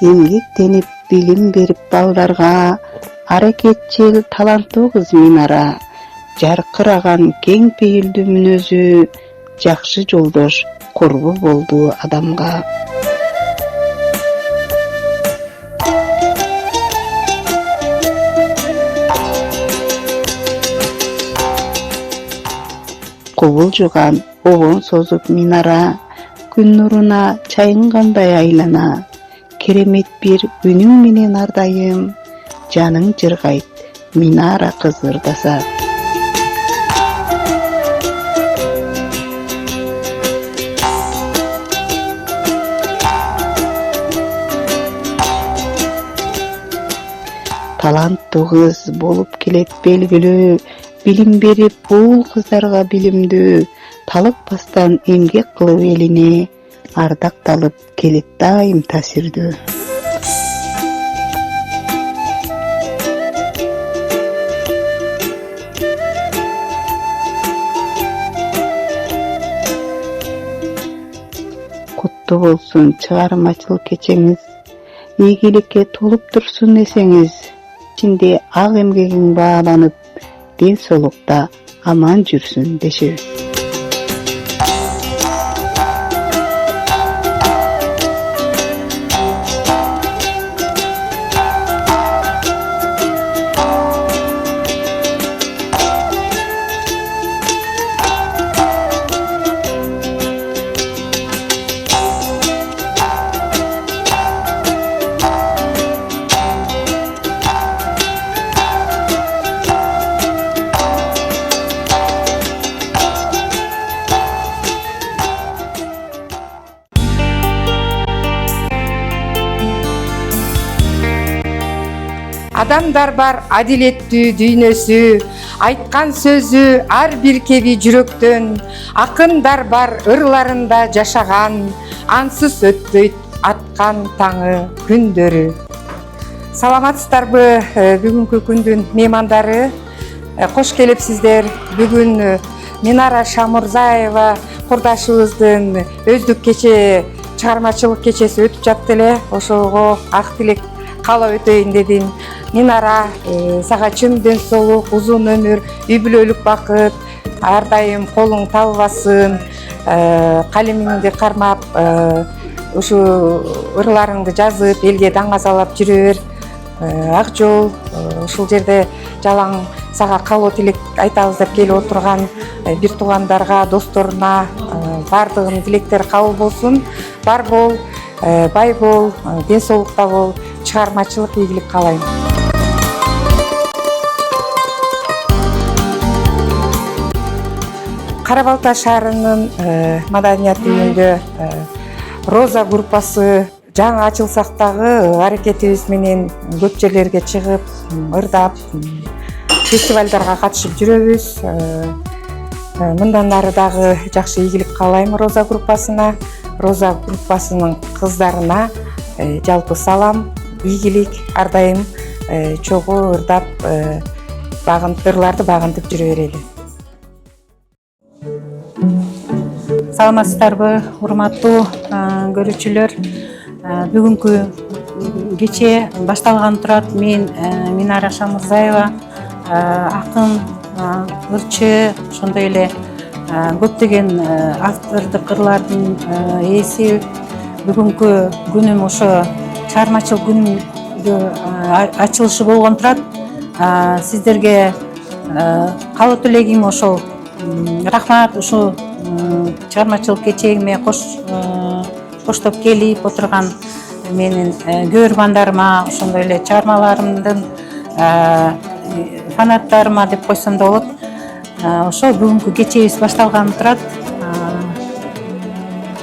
эмгектенип билим берип балдарга, аракетчил таланттуу кыз Минара, жаркыраган кең пейилдүү мүнөзү, жакшы жолдош, курбу болду адамга. Кубулжуган обон созуп Минара, күн нуруна чайынгандай айлана, керемет бир үнүң менен ардайым, жаның жыргайт, Минара кыз ырдаса. Таланттуу кыз болуп келет белгилүү, билим берип бул кыздарга билимдүү, талыкпастан эмгек кылып элине, ардакталып келет дайым таасирдүү. Куттуу болсун чыгармачылык кечеңиз, ийгиликке толуп турсун эсеңиз, ичинде ак эмгегиң бааланып, ден соолукта аман жүрсүн дешебиз. Адамдар бар адилеттүү дүйнөсү, айткан сөзү ар бир кеби жүрөктөн, акындар бар ырларында жашаган, ансыз өтпөйт аткан таңы күндөрү. Саламатсыздарбы, бүгүнкү күндүн меймандары, кош келипсиздер. Бүгүн Минара Шамурзаева курдашыбыздын өздүк кече, чыгармачылык кечеси өтүп жатты эле. Ошого ак тилек каалап өтөйүн дедим. Минара, сага чын ден соолук, узун өмүр, үй бүлөлүк бакыт, ар дайым колуң табылбасын, калемиңди кармап, ушу ырларыңды жазып, элге даңазалап жүрө бер. Ак жол, ушул жерде жалаң сага каалоо тилек айтабыз деп келип отурган бир туугандарга, досторуна баардыгынын тилектери кабыл болсун. Бар бол, бай бол, ден соолукта бол, чыгармачылык ийгилик каалайм. Кара Балта шаарынын маданият үйүндө Роза группасы жаңы ачылсак дагы аракетибиз менен көп жерлерге чыгып, ырдап, фестивалдарга катышып жүрөбүз. Мындан ары дагы жакшы ийгилик каалайм Роза группасына, Роза группасынын кыздарына жалпы салам, ийгилик, ар дайым чогуу ырдап, ырларды багынтып жүрө берели. Саламатсыздарбы, урматтуу көрүүчүлөр. Бүгүнкү кече башталган турат. Мен Минара Шамурзаева, акын, ырчы, ошондой эле көптөгөн автордук ырлардын ээси. Бүгүнкү күнүм ошо чыгармачылык күнүнүн ачылышы болгон турат. Сиздерге каалоо тилегим ошол. Рахмат, ушу чыгармачылык кечегиме коштоп келип отурган менин көрөрмандарыма, ошондой эле чыгармаларымдын фанаттарыма деп койсом да болот. Ошо бүгүнкү кечебиз башталган турат.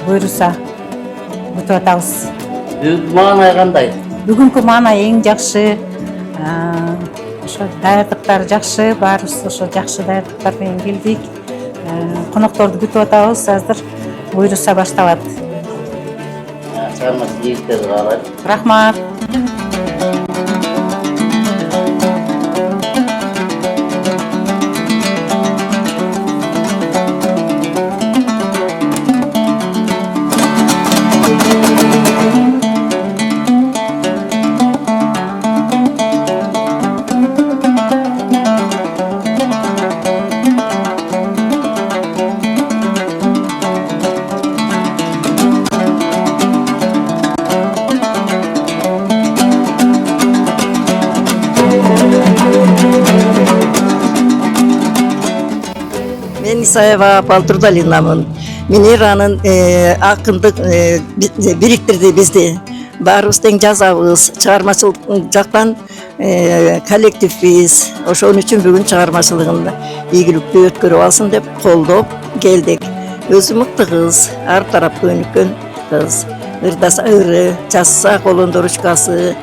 Буйруса күтүп атабыз. Бүгүнкү маанай кандай? Бүгүнкү маанай эң жакшы. Ошо даярдыктар жакшы, баарыбыз ошо жакшы даярдыктар менен келдик. Конокторду күтүп атабыз. Азыр буйруса башталат. Чыгармачылык ийгиликтерди каалайм. Рахмат. Исаева Балтурдалинамын. Минеранын акындык бириктирди бизди. Баарыбыз тең жазабыз, чыгармачылык жактан коллективбиз. Ошон үчүн бүгүн чыгармачылыгында ийгиликтүү өткөрүп алсын деп колдоп келдик. Өзү мыкты кыз, ар тараптуу өнүккөн кыз. Ырдаса ыры, жазса колунда ручкасы,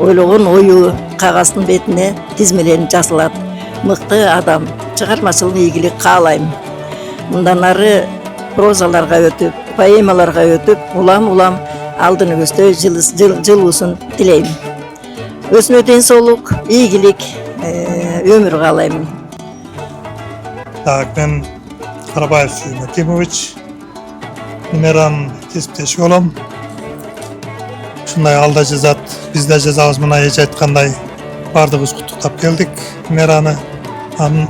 ойлогон ою кагаздын бетине тизмеленип жазылат. Мыкты адам, чыгармачылык ийгилик каалайм. Мындан ары прозаларга өтүп, поэмаларга өтүп, улам алдыныбызда жылуусун тилейм. Өзүнө ден соолук, ийгилик, өмүр каалайм. Так, мен Карабаев Сүйүн Акимович, Минеран кесиптеш болом. Ушундай алда жазат, биз да жазабыз, мына эже айткандай бардыгыбыз куттуктап келдик Минераны. Анын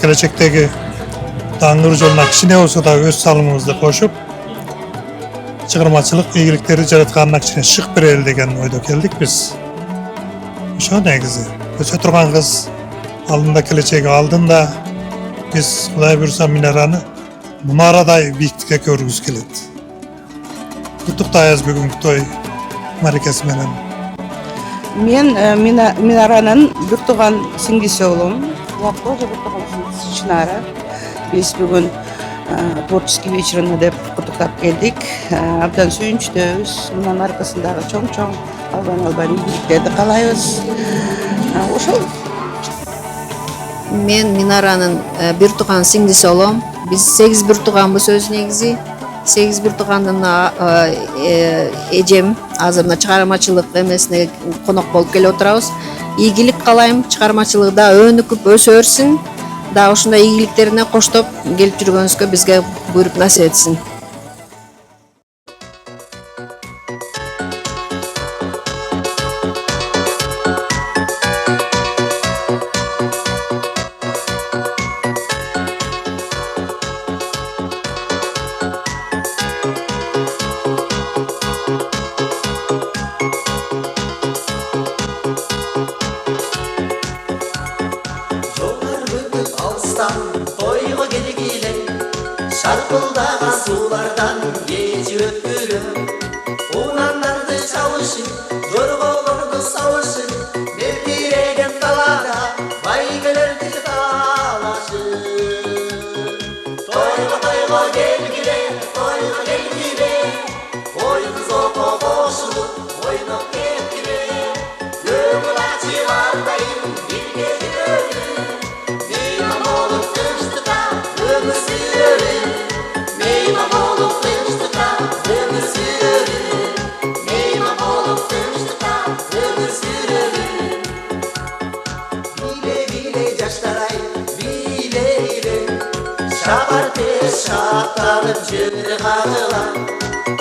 келечектеги даңгыр жолуна кичине болсо да өз салымыбызды кошуп, чыгармачылык ийгиликтерди жаратканына кичине шык берели деген ойдо келдик биз. Ошо негизи өсө турган кыз, алдында келечеги алдында. Биз Кудай буйруса Минераны мунарадай бийиктикке көргүбүз келет. Куттуктайбыз бүгүнкү той маракеси менен. Мен Минаранын бир тууган сиңдиси болом. Тоже бир тууган сиңдиси Чынара. Биз бүгүн творческий вечерина деп куттуктап келдик. Абдан сүйүнчтөбүз. Мунун аркасындагы чоң албан ийгиликтерди каалайбыз. Ошол. Мен Минаранын бир тууган сиңдиси болом. Биз 8 бир тууганбыз өзү негизи. 8 бир туугандын эжем азыр мына чыгармачылык эмесине конок болуп келип отурабыз. Ийгилик каалайм, чыгармачылыгда өнүкүп өсө берсин. Да ушундай ийгиликтерине коштоп келип жүргөнүзгө бизге буйруп насип этсин. Тойго келгиле шаркылдаган суулардан кечип өткүлө унандарды чабышып жорголорду сабышып мертиреген талаада байгелерди талашып тойго келгиле ойнузокко кошулуп ойноп кеткиле көңүл ачыгардайым бирге жүрөлү Şapartep jüre kağılan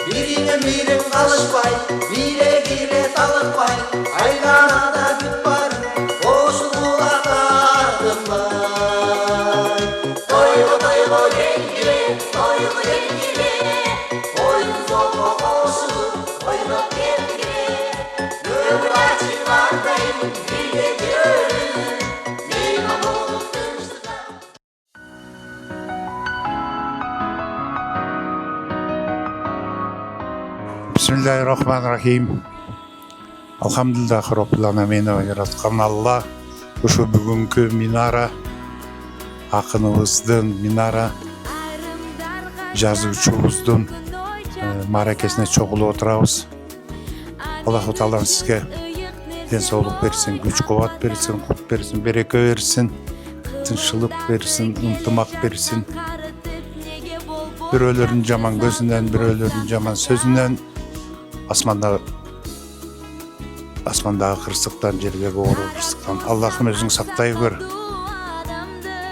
Birin kalışpay Bire talıkpay Aylanada güt barın Koşulula kardınbay Toygo gengile Oyunuzokko koşulup Oynop gelgile Gömül açılardayım Birge görün Meyman olup dönüştüka Bismillahirrahmanirrahim. Alhamdulillah Rabbil Alamina yaratkan Allah. Uşu бүгүнкү Минара акыныбыздын, Минара жазуучубуздун маракесине чогулуп отурабыз. Аллаху Таалам сизге ден соолук берсин, күч кубат берсин, кут берсин, береке берсин, тынччылык берсин, ынтымак берсин. Бирөөлөрдүн жаман көзүнөн, бирөөлөрдүн жаман сөзүнөн асмандагы кырсыктан жерге кооруп кырсыктан Аллахым өзүң сактай көр.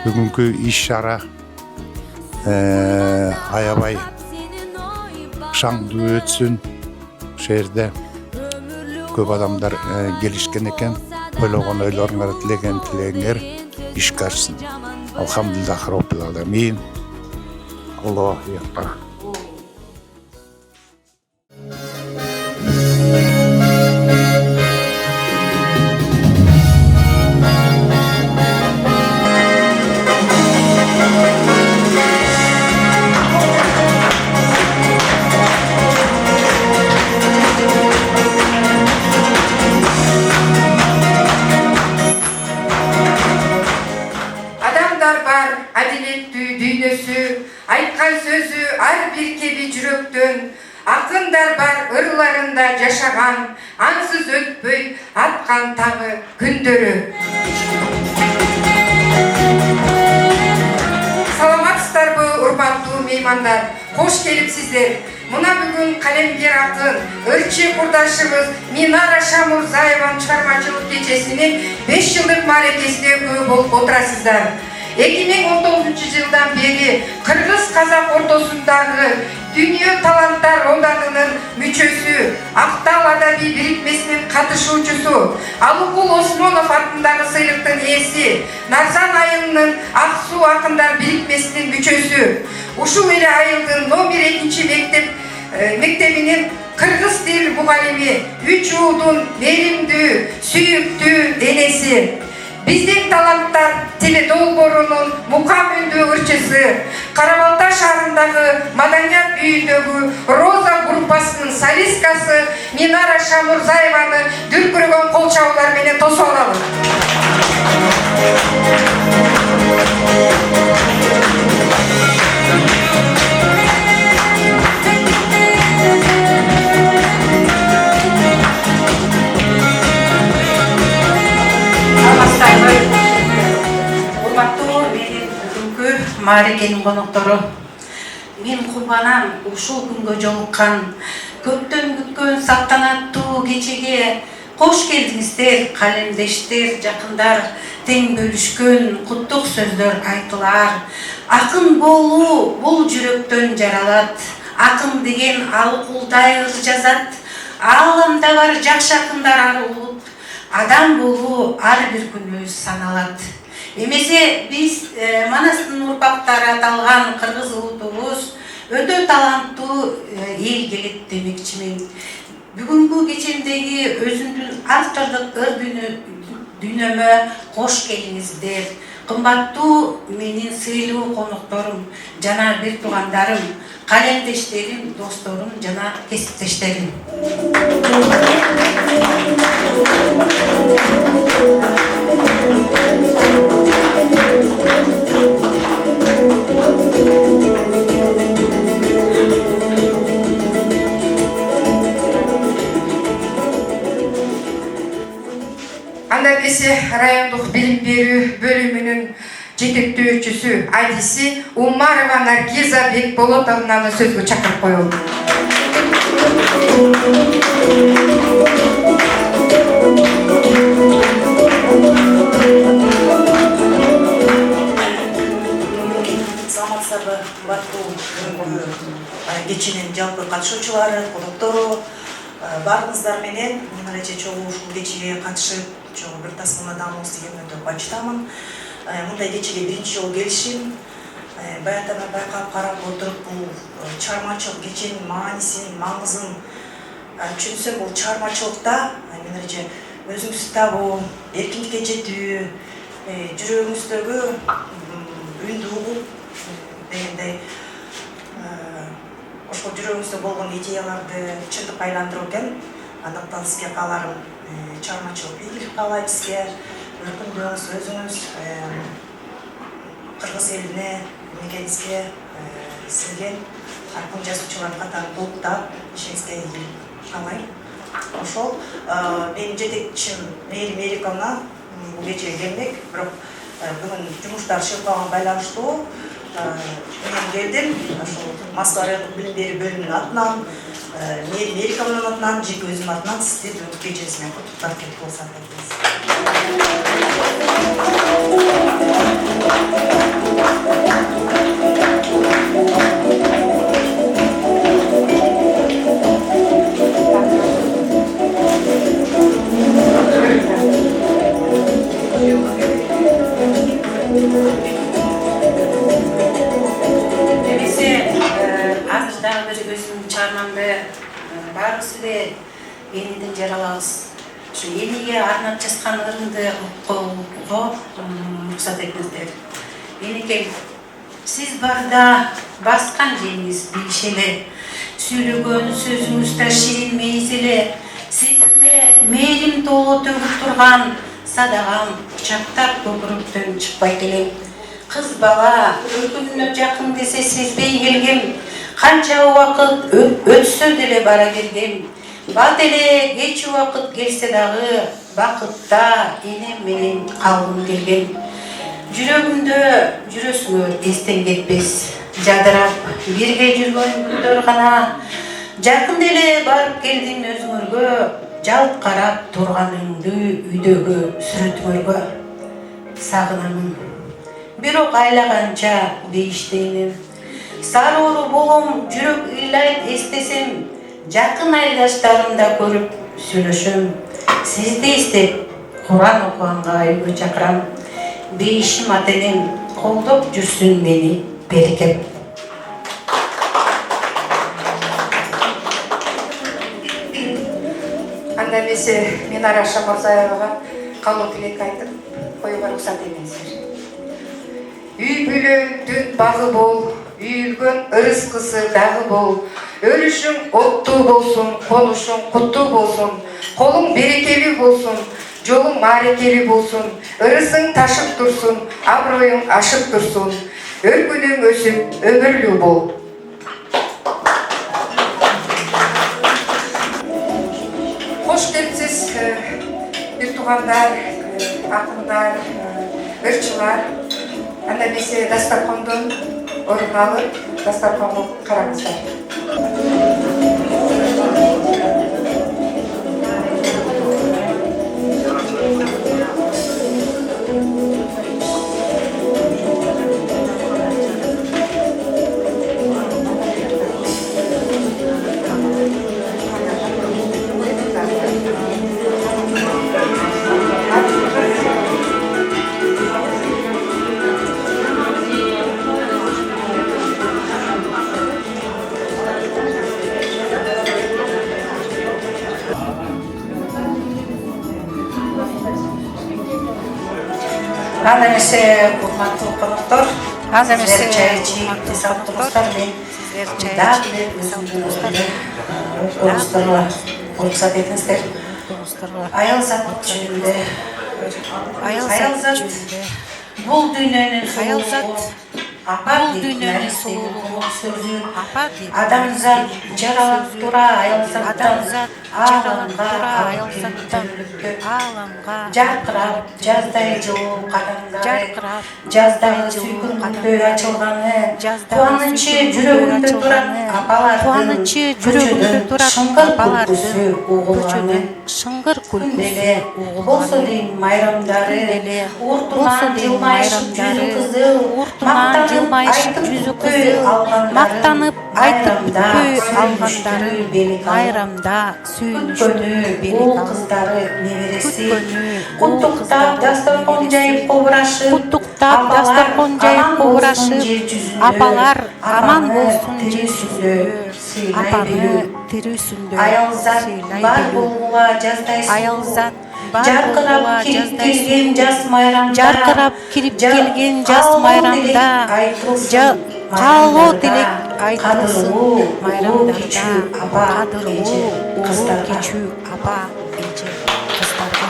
Бүгүнкү иш чара аябай шаңдуу өтсүн. Ошол жерде көп адамдар келишкен экен. Ойлогон ойлоруңар, тилеген тилегиңер ишке ашсын. Алхамдулиллах Роббил Аламин. Аллаху акбар. кеби жүрөктөн, акындар бар ырларында жашаган, ансыз өтпөй аткан тагы күндөрү. Саламатсыздарбы, урматтуу меймандар, кош келипсиздер. Мына бүгүн калемгер акын, ырчы курдашыбыз Минара Шамурзаеванын чыгармачылык кечесинин 5 жылдык мааракесине күбө болуп отурасыздар. 2019 жылдан бери кыргыз-казак ортосундагы Дүнүйө таланттар оданынын мүчөсү, Актал адабий бирикмесинин катышуучусу, Алыкул Осмонов атындагы сыйлыктын ээси, Нарзан айылынын Ак суу акындар бирикмесинин мүчөсү, ушул эле айылдын номер 2 мектебинин кыргыз тил мугалими, 3 уудун меримдүү, сүйүктүү энеси. Биздин таланттар тили долбоорунун мукам үндүү ырчысы, Карабалта шаарындагы Маданият үйүндөгү Роза группасынын солисткасы Минара Шамурзаеваны дүркүрөгөн кол чабуулар менен тосуп алалы. Урматтуу менин бүгүнкү мааракенин коноктору, мен курбанам ушул күнгө жолуккан, көптөн күткөн салтанаттуу кечеге кош келдиңиздер, калемдештер, жакындар, тең бөлүшкөн куттук сөздөр айтылар. Акын болуу бул жүрөктөн жаралат, акын деген Алыкулдай ыр жазат, ааламда бар жакшы акындар арылып, адам болуу ар бир күнү саналат. Эмесе биз Манастын урпактары аталган кыргыз улутубуз өтө таланттуу эл келет демекчимин. Бүгүнкү кечемдеги өзүмдүн автордук ыр дүйнөмө кош келиңиздер. Кымбаттуу менин сыйлуу конокторум, жана бир туугандарым, калемдештерим, досторум жана кесиптештерим. Анда десе райондук билим берүү бөлүмүнүн жетектөөчүсү, адиси Умарова Наргиза Бекболотовнаны сөзгө чакырып коелу. Саламатсыздарбы, кымбаттуу кеченин жалпы катышуучулары, коноктору, баарыңыздар менен мен эже чогуу ушул кечеге катышып, чогуу бир тасмана дамыбыз деген өтө бачытамын. Мындай кечеге биринчи жолу келишим, баягы байкап карап отуруп бул чыгармачылык кеченин маанисин, маңызын түшүнсөм, бул чыгармачылыкта мен эже өзүңүздү табуу, эркиндикке жетүү, жүрөгүңүздөгү үндү угуп дегендей ошол жүрөгүңүздө болгон идеяларды чындыкка айландыруу экен. Андыктан сизге кааларым чыгармачылык ийгилик каалайм сизге, өркүндөөңүз, өзүңүз кыргыз элине, мемлекетибизге сиңген аркын жазуучулар катары толуктап ишиңизге ийгилик каалайм. Ошол менин жетекчим Мээрим Эриковна бул кечеге келмек, бирок бүгүн жумуштар шылпаган байланыштуу мен келдим. Ошол Москва райондук билим берүү бөлүмүнүн атынан, Мээрим Эриковнанын атынан, жеке өзүмдүн атынан сизди бүгүнкү кечеңиз менен куттуктап кетип болсак азыр дагы бир өзүмдүн чыгармамды баарыбыз эле эниден жаралабыз. Ушу эниге арнап жазган ырымды окууга уруксат этиңиздер. Энекем, сиз барда баскан жериңиз бийиш эле, сүйлөгөн сөзүңүз да ширин мейиз эле, сезимде мээрим толо төгүп турган садагам кучактап көкүрөктөн чыкпайт элем. Кыз бала өркүнүнө жакын десе сезбей келгем, Канча убакыт өтсө деле бара берген. Бат эле кеч убакыт келсе дагы бакытта энем менен калгым келген. Жүрөгүмдө жүрөсүңөр эстен кетпес. Жадырап бирге жүргөн күндөр гана. Жакын эле барып келдиң өзүңөргө. Жалт карап турганыңды үйдөгү сүрөтүңөргө. Сагынамын. Бирок айлаганча дейиштеймин. Сароо болом, жүрөк ыйлайт эстесем. Жакын айдаштарымда көрүп сүйлөшөм. Сизди эстеп Куран окуганга үйгө чакырам. Бейишим атенем колдоп жүрсүн мени берекем. Анда эмесе Минара Шамырзаевага калуу тилек айтып коюуга уруксат этиңиздер. Үй бүлөңдүн багы бол, үйүлгөн ырыскысы дагы бол. Өлүшүң оттуу болсун, конушуң куттуу болсун, колуң берекелүү болсун, жолуң маарекелүү болсун, ырысың ташып турсун, аброюң ашып турсун, өркүнүң өсүп, өмүрлүү бол. Кош келипсиз, бир туугандар, акындар, ырчылар. Анда эмесе дастаркондон орун алып, дастарконго караңыздар. Анда эмесе урматтуу коноктор, сиздер чай ичип эсап туруңуздар. Мен дагы өзүңөргө уруксат этиңиздер. Аялзат жөнүндө. Аялзат бул дүйнөнүн сулуулугу, бул дүйнөнүн сулуулугу сөзү. Адамзат жаралып тура аялзаттан жаркырап жаздай жылуу кадамдары, жаздагы сүйкүнгүндөй ачылганы, кубанычы жүрөгүмдө турат апалардын көчөдөн шыңгыр күлкүсү болсо дейм майрамдары, уртунан жылмайышып жүзү кызыл, мактанып айтып бүткөй алгандары, майрамда сүйүнүштүү бул кыздары небереси, куттуктап дастаркон жайып кобурашып, апалар аман болсун жер жүзүндө, апаны тирүүсүндө аялзат бар болгула жаздай жаркырап кирип келген жас майрамда каалоо тилек айтылсын майрамдарда, кадырлуу улуу кичүү апа эже кыздарга.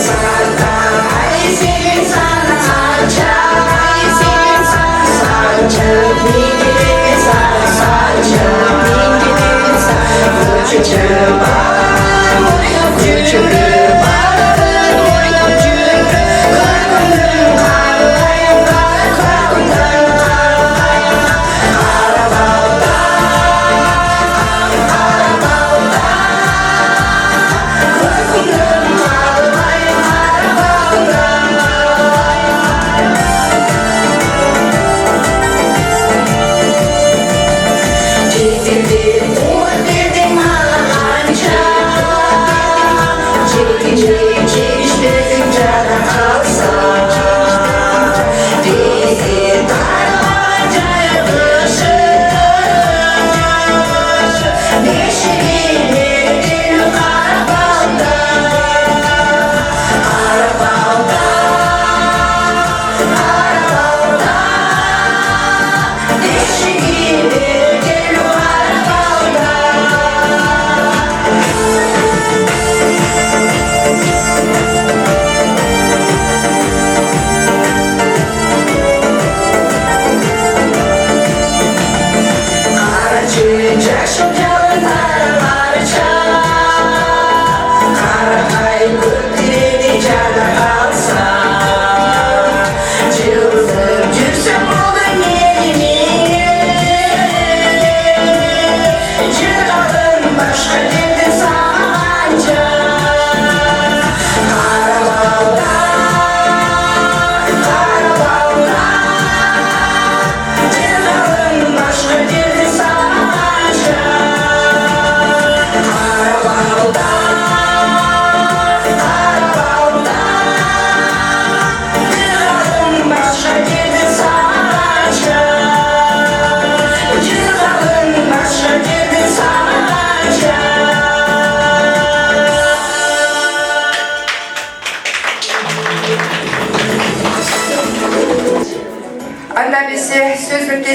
Santa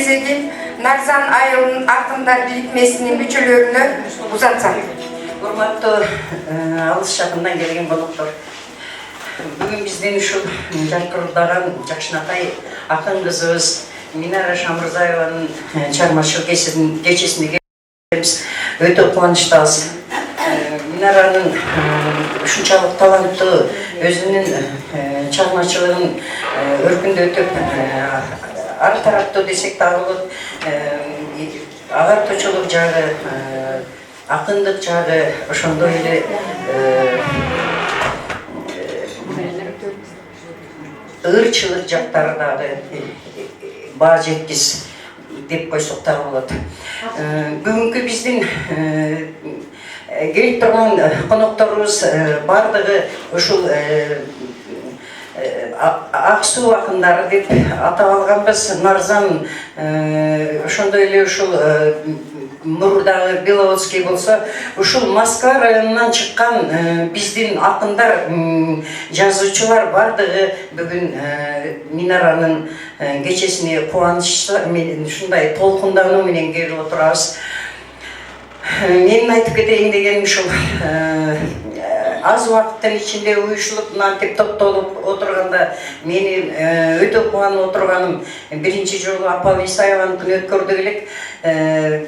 кезеги Нарзан айылынын Акындар бирикмесинин мүчөлөрүнө узатсам. Урматтуу алыс жакындан келген коноктор, бүгүн биздин ушул жаркырдаган жакшынакай акын кызыбыз Минара Шамырзаеванын чыгармачылык кечесине келебиз. Өтө кубанычтабыз. Минаранын ушунчалык таланттуу өзүнүн чыгармачылыгын өркүндөтүп ар тараптуу десек дагы болот. Агартуучулук жагы, акындык жагы, ошондой эле ырчылык жактары дагы баа жеткис деп койсок дагы болот. Бүгүнкү биздин келип турган конокторубуз бардыгы ушул ак суу акындары деп атап алганбыз. Нарзан ошондой эле ушул мурдагы Беловодский болсо, ушул Москва районунан чыккан биздин акындар, жазуучулар бардыгы бүгүн Минаранын кечесине кубанычта ушундай толкундануу менен келип отурабыз. Менин айтып кетейин дегеним ушул аз убакыттын ичинде уюшулуп мынантип топтолуп отурганда менин өтө кубанып отурганым, биринчи жолу Апал Исаеваныкын өткөрдүк элек,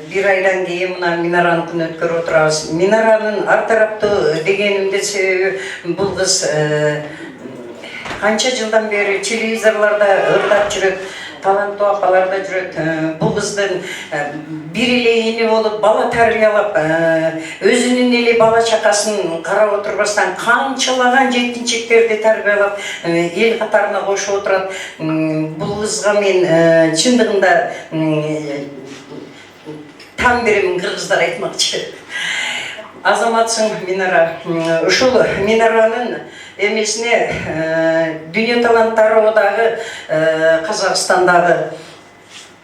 бир айдан кийин мына Минараныкын өткөрүп отурабыз. Минаранын ар тараптуу дегенимдин себеби бул кыз канча жылдан бери телевизорлордо ырдап жүрөт, таланттуу апаларда жүрөт. Бул кыздын бир эле ини болуп бала тарбиялап, өзүнүн эле бала чакасын карап отурбастан канчалаган жеткинчектерди тарбиялап, эл катарына кошуп отурат. Бул кызга мен чындыгында таң беремин, кыргыздар айтмакчы. Азаматсың Минара. Ушул Минаранын эмесине Дүйнө таланттары одагы Казакстандагы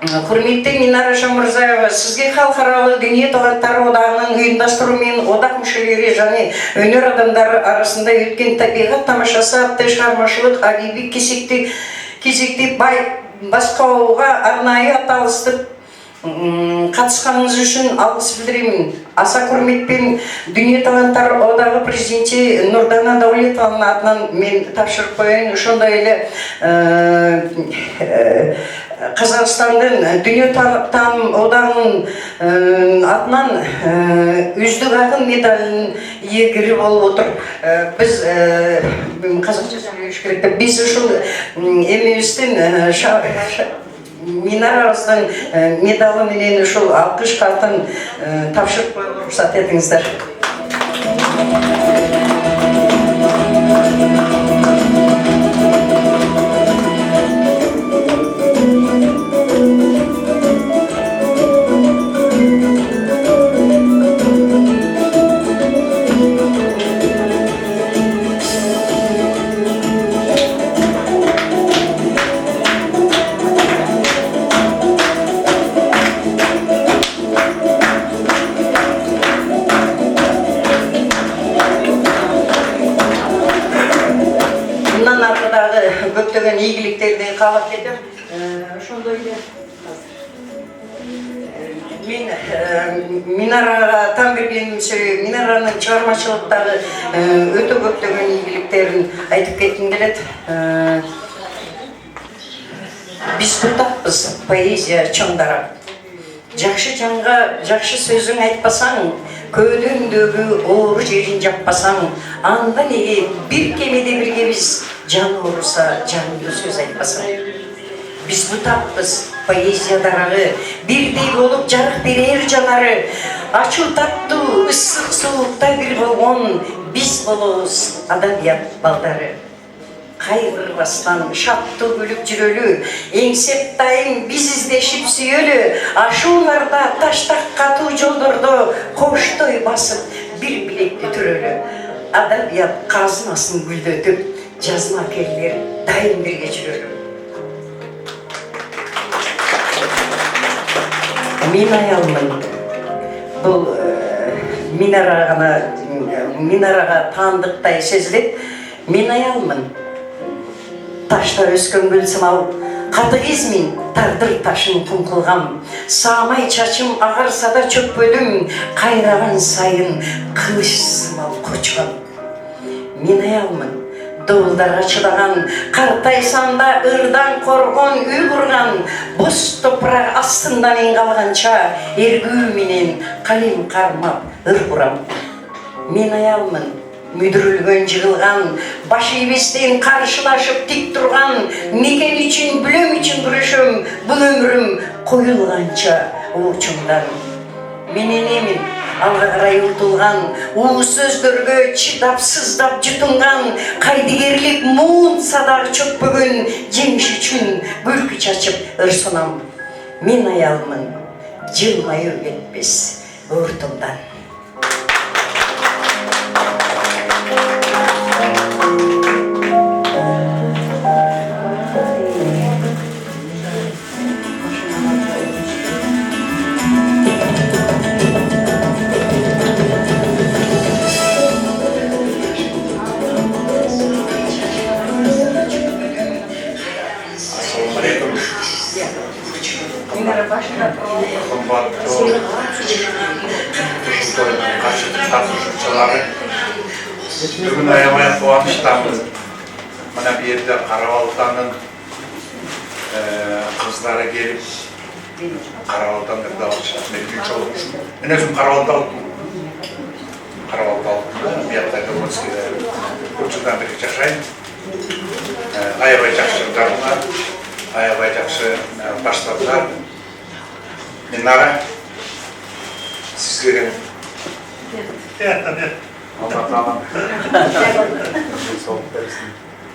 Құрметті Минара Шамырзаева, сізге халықаралық Дүйнө таланттары одағының ұйымдастыру мен одақ мүшелері және өнер адамдары арасында өткен табиғат тамашасы атты шығармашылық әдеби кезекте басқауға арнайы аталыстық қатысқаныңыз үшін алғыс білдіремін. Аса құрметпен Дүйнө таланттары одағы президенті Нұрдана Даулетованың атынан мен тапшырып қояйын. Ошондай эле Қазақстандың Дүйнө таным одағының атынан үздік ақын медалінің иегері болып отыр. Біз қазақша сөйлеуіміз керек. Біз ушул эмебиздин Минарабыздын медалы менен ушул алкыш картын тапшырып коюуга уруксат этиңиздер. Көптөгөн ийгиликтерди каалап кетем. Ошондой эле мен Минарага таң бергеним себеби Минаранын чыгармачылыктагы өтө көптөгөн ийгиликтерин айтып кетким келет. Биз бутакпыз, поэзия чоңдара. Жакшы жанга жакшы сөзүң айтпасаң, көөдөңдөгү оор жерин жаппасаң, анда неге бир кемеде бирге биз жаны ооруса, жаныңды сөз айтпасаң. Биз бутакпыз, поэзия дарагы, бирдей болуп жарык берер жанары, ачуу таттуу, ысык суукта бир болгон биз болобуз адабият балдары. Кайгырбастан шаттуу күлүп жүрөлү, эңсеп дайым биз издешип сүйөлү, ашууларда таштак катуу жолдордо коштой басып бир билекти түрөлү. Адабият казынасын гүлдөтүп, жазма келер дайым бирге жүрөлү. Мен аялмын. Бул Минарага таандыктай сезилет. Мен аялмын. Ташта өскөн гүл сымал, катыгизмин тардыр ташын кумкылгам, саамай чачым агарса да чөкпөдүм, кайраган сайын кылыч сымал кочкам. Мен аялмын, дыбылдарга чыдаган, картайсам да ырдан коргон үй курган, боз топурак астында мен калганча, эргүү менен калем кармап ыр курам. Мен аялмын, мүдүрүлгөн жыгылган, баш ийбестен каршылашып тик турган, мекен үчүн, бүлөм үчүн күрөшөм, бул өмүрүм коюлганча уучумдан. Мен энемин, алга карай умтулган, уус сөздөргө чыдап сыздап жутунган, кайдыгерлик муун садагы чөкпөгөн, жеңиш үчүн күлкү чачып ырсынам. Мен аялмын, жылмаю кетпес өртүмдан. Бүгін аямай қуаныштамыз. Мына берді Қарауылтанның қыздары келіп, Қарауылтандырда мен күн жолымыз. Мен өзім Қарауылта алдым. Қарауылта алдым. Биятта Гомонскийде көп жылдан бері жашайын. Аябай жақсы жарылар, аябай жақсы баштадылар. Мен ара сізге Allah Teala денсаулық берсін.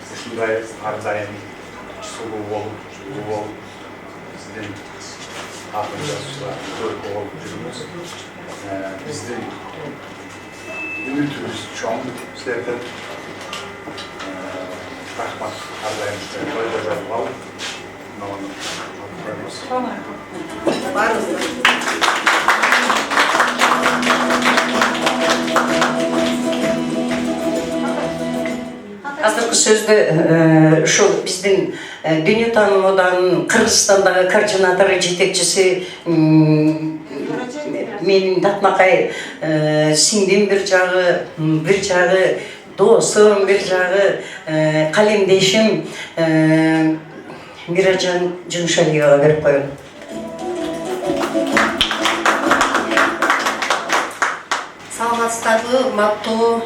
Осындай әрдайым сұлу болып, сізден атын жазушылар көркі болып жүрміз. Біздің үмітіміз чоң сіздерден. Рахмат әрдайым сізден тойда жазып алып, мынауын қоймыз. Азыркы сөздү ушул биздин дүйнө таанымоодон Кыргызстандагы координатор жетекчиси менин татмакай сиңдим бир жагы досум, бир жагы калемдешим Миражан Жумшалиевага берип коем. Саламатсыздарбы, урматтуу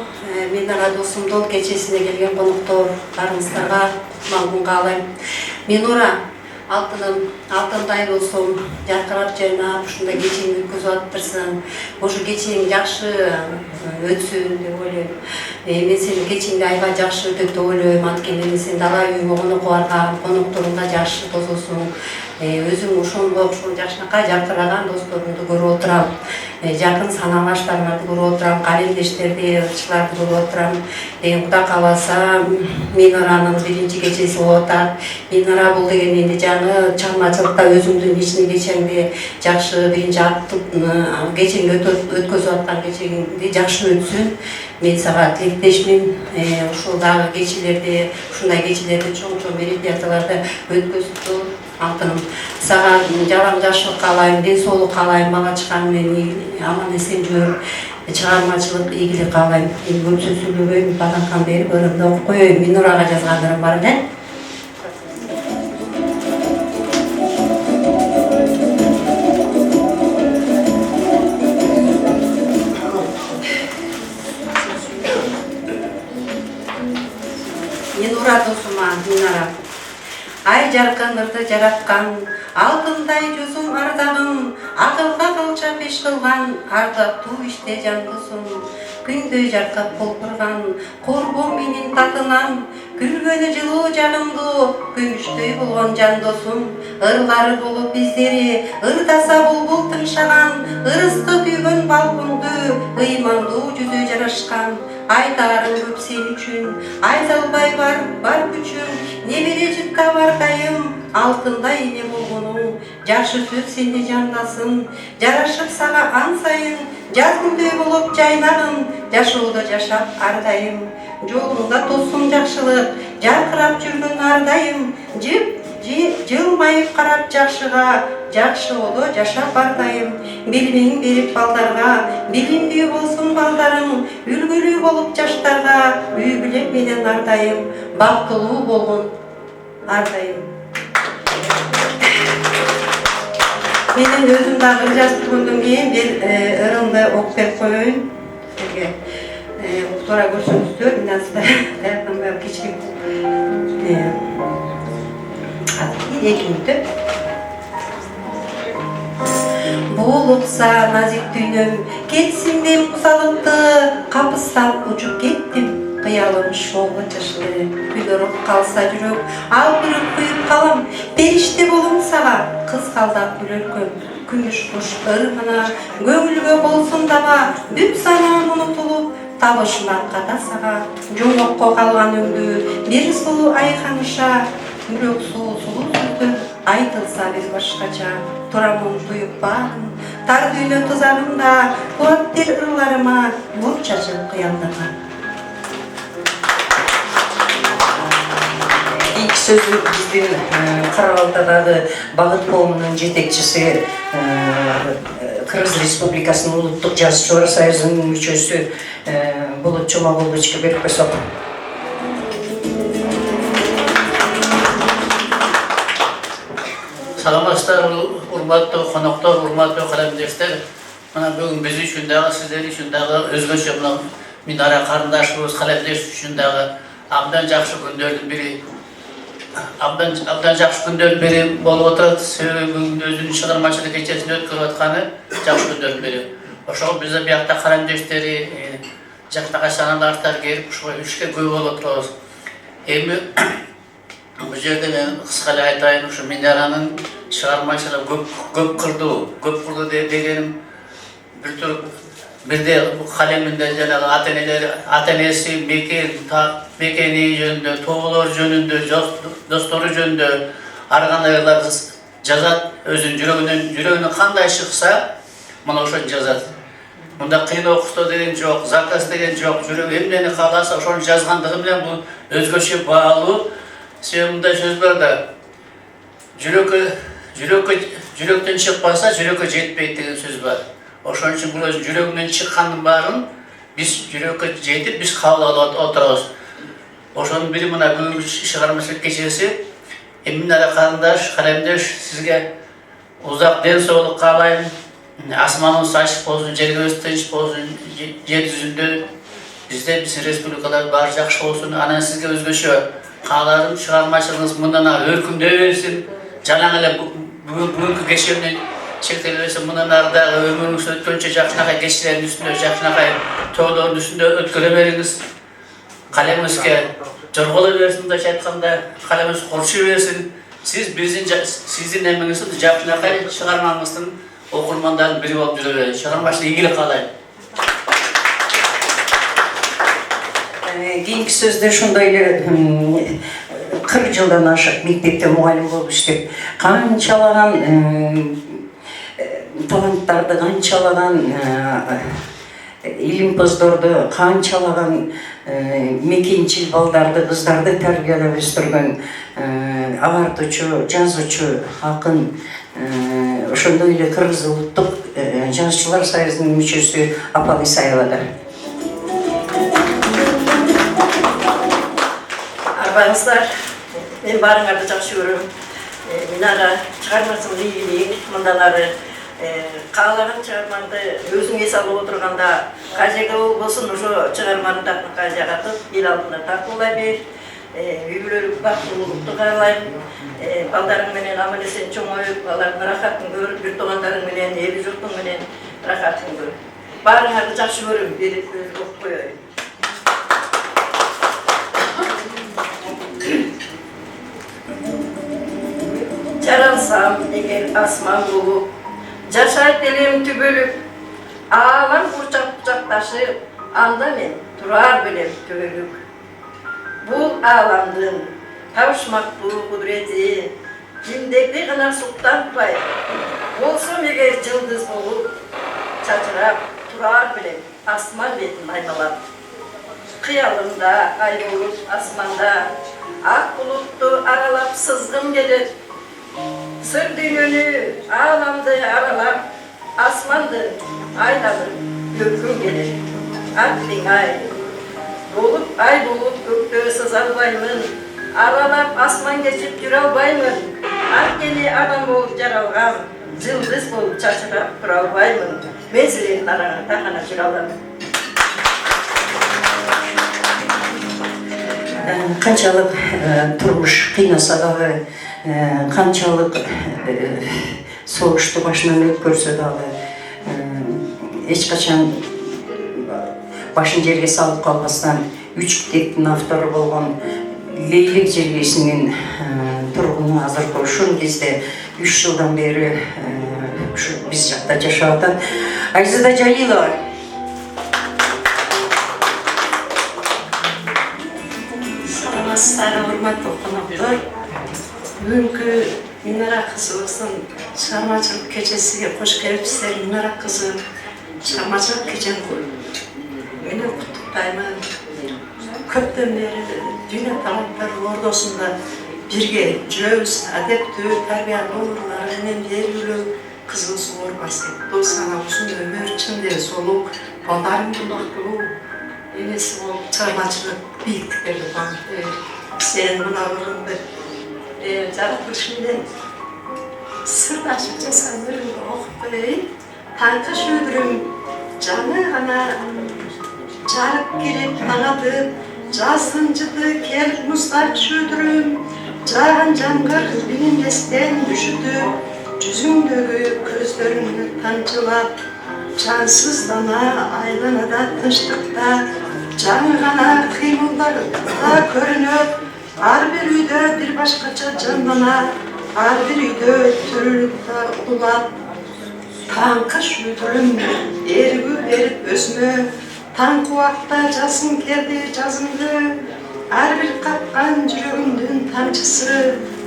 мен ара досумдун кечесине келген коноктор, барыңыздарга мамнун каалайм. Мен ура алтыным, алтындай досум, жаркырап жайнап, ушундай кечени өткөзүп атыптырсың. Ошо кечең жакшы өтсүн деп ойлойм. Мен сенин кечеңди аябай жакшы өтөт деп ойлойм. Анткени мен сен дала үйүңө конокко барган, конокторуң да жакшы тососуң. Өзүң ошондо жакшынакай жаркыраган досторуңду көрүп отурам. Жакын санаалаштарыңарды көрүп отурам, калемдештерди, ырчыларды көрүп отурам. Кудай кааласа, мен аранын биринчи кечеси болуп атат. Мен ара бул деген энди жаңы чыгармачылыкта өзүңдүн ичине кечеңди жакшы биринчи кечеңди өткөзүп аткан кечеңди жакшы өтсүн. Мен сага тилектешмин. Ушул дагы кечелерди, ушундай кечелерди чоң мероприятияларды өткөзүп тур. Алтыным, сага жалаң жакшылык каалайм, денсаулык каалайм, бала чыкаң менен аман эсен жүр, чыгармачылык ийгилик каалайм. Мен көп сөз сүйлөбөйм, батанкан берип өрөмдү окуп коеюн. Мен урага жазгандарым бар эле. Мен ура досума, мен ара ай жаркындырды жараткан, алтындай жүзүң ардагым, акылга кылча пеш кылган, ардактуу иште жандысың. Күндөй жаркап болпурган, корбом менен татынам, күлгөнү жылуу жагымдуу, күмүштөй болгон жандосум. Ырлары болуп биздери, ырдаса булбул тыншаган, ырысты күйгөн балкоңду, ыймандуу жүзү жарашкан. Айтарым көп сен үчүн, айталбай бар күчүм, небере жытта бардайым, алтындай эне болгонуң, жакшы сөз сенде жандасың, жарашып сага ан сайын, жаз күндөй болуп жайнагым, жашоодо жашап ардайым, жолуңда тоссун жакшылык, жаркырап жүргөн ардайым, жып жылмайып карап жакшыга, жакшы боло жашап бардайым. Билимиң берип балдарга, билимдүү болсун балдарың, үлгүлүү болуп жаштарга, үй бүлөк менен ардайым, бактылуу болгон ардайым. Менин өзүм дагы жазып тургандан кийин бир ырымды окуп берип коеюн силерге. Уктура көрсөңүздөр, мен азыр даярданбай кечирим. 2 мүнөт. Болупса назик дүйнөм, кетсин деп кусалыкты, капыстан учуп кеттим. Кыялым шолго чашлы, күлөрүп калса жүрөк, ал бүрүп куюп калам. Периште болом сага, кыз калдап күлөркөм. Күмүш куш ырымына, көңүлгө болсун даба, бүт санаам унутулуп, табышмак ката сага. Жомокко калган өңдү, бир сулуу айканыша, жүрөк сулуу сөздү, айтылса бир башкача. Турамын туюп баарын, тар дүйнө тузагында, кубат бир ырларыма, бур чачып кыяндыга. İlk sözü bizim Karabağ'daki Bağıt Boğumu'nun жетекçisi Kırgız Respublikası'nın Ulutluk Жазушылар Союзунун мүчөсү Bulut Жумагуловичке берип койсок. Саламатсыздар, урматтуу коноктор, урматтуу калемдештер. Мына бүгүн биз үчүн дагы, сиздер үчүн дагы өзгөчө мына Минара карындашыбыз, калемдеш үчүн дагы абдан жакшы күндөрдүн бири. Абдан жакшы күндөрдүн бири болуп отурат. Себеби бүгүн өзүнүн чыгармачылык кечесин өткөрүп атканы жакшы күндөрдүн бири. Ошого биз биякта калемдештери, жактагы саналаштар келип ушул ишке көп болуп отурабыз. Эми бул жерде мен кыска эле айтайын, ушу Минаранын чыгармачылыгы көп кырдуу дегеним бир тур бирде калеминде жанагы ата-энеси мекени жөнүндө, тоолор жөнүндө, достору жөнүндө ар кандай ырлар жазат, өзүнүн жүрөгүнөн кандай чыкса, мына ошону жазат. Мында кыйын окустоо деген жок, заказ деген жок, жүрөгү эмнени кааласа ошону жазгандыгы менен бул өзгөчө баалуу. Себеби мындай сөз бар да, жүрөктөн чыкпаса, жүрөккө жетпейт деген сөз бар. Ошон үчүн бул жүрөгүнөн чыккандын баарын биз жүрөккө жетип, биз кабыл алып отурабыз. Ошонун бири мына бүгүнкү чыгармачылык кечеси. Минара карындаш, калемдеш, сизге узак ден соолук каалайм. Асманыңыз ачык болсун, жерибиз тынч болсун, жер жүзүндө бизде биздин республикада баары жакшы болсун. Анан сизге өзгөчө кааларым, чыгармачылыгыңыз мындан ары өркүндөй берсин. Жалаң эле бүгүнкү кече менен чектелбесин, мындан ары дагы өмүрүңүз өткөнчө жакшынакай кечелердин үстүндө, жакшынакай тоолордун үстүндө өткөрө бериңиз. Калемиңизге жорголо берсин, мындайча айтканда, калемиңиз корчуй берсин. Сиздин эмеңиздин жакшынакай чыгармаңыздын окурмандардын бири болуп жүрө берин. Чыгармачылык ийгилик каалайм. Кийинки сөздө ошондой эле 40 жылдан ашык мектепте мугалим болуп иштеп, канчалаган таланттарды, канчалаган илимпоздорду, канчалаган мекенчил балдарды, кыздарды тарбиялап өстүргөн агартуучу, жазуучу, акын, ошондой эле Кыргыз Улуттук Жазуучулар Союзунун мүчөсү Апал Исаевадар. Арбаңыздар, мен баарыңарды жакшы көрөм. Минара чыгармачылык ийгилик, мындан ары каалаган чыгармаңды өзүңө салып отурганда, кай жерде болбосун ошо чыгарманы датныкка жаратып, эл алдына тартуулай бер. Үй бүлөлүк бактылуулукту каалайм. Балдарың менен аман эсен чоңоюп, алардын рахатын көр, бир туугандарың менен, эл журтуң менен рахатын көр. Баарыңарды жакшы көрөм, берип окуп коеюн. Жаралсам эгер асман болуп, жашайт элем түбөлүп, аалам курчакташып, анда мен турар белем төгөлүк. Бул ааламдын табышмактуу кудурети, кимдеги гана суктантпай, болсом эгер жылдыз болуп, чачырап турар белем асман бетин айналап. Кыялымда ай болуп асманда, ак булутту аралап сызгым келет. Sır dünyanı, ağlamdı aralar, asmandı, ayladı, göküm gelir. Akdin ay, ay bulup gökte sızalbaymın, aralap asman geçip yüralbaymın, Akdeni adam olup jaralgan, yıldız bolup çaçırap duralbaymın, mezilin arana takana juralamın. Kançalık turmuş kıynasa dağı, kançalık soğuştu başından ötkörse dağı, hiç kaçan başın жерге салып қалбастан үч китептин автору болгон Лейлек жергесинин тургуну азыркы ушул кезде 3 жылдан бери ушу биз жакта жашап атат Айзада Жалилова. Саламатсыздар, урматтуу коноктор. Бүгүнкү Минара кызыбыздын чыгармачылык кечесиге кош келипсиздер. Минара кызы чыгармачылык кечен менен куттуктаймын. Көптөн бери Dünya Таланттар Ордосунда бирге жүрөбүз. Адептүү, тарбиялуу урлар менен берүүлүү кызыбыз Орбасы. Досана узун өмүр, чын денсаулык, балдарым бактылуу энеси болуп чыгармачылык бийиктиктерди багыттайт. Сен мына ырымды жаратылыш менен сырдашып жасаган ырымды окуп берейин. Таңкы шүдүрүм жаны гана жарык келип таңатып, жасынжыды келип муздар шүдүрүм, жааган жамгыр билинбестен düşүтүп, жүзүңдөгү көздөрүңдү тамчылап, жансыздана айланада тынчтыкта, жаңы гана кыймылдарда көрүнөт, ар бир үйдө бир башкача жандана, ар бир үйдө төрөлүктө улап, таңкы шүдүрүм эргүү берип өзүмө, таң кубакта жасым келди жазымды, ар бир капкан жүрөгүмдүн тамчысы,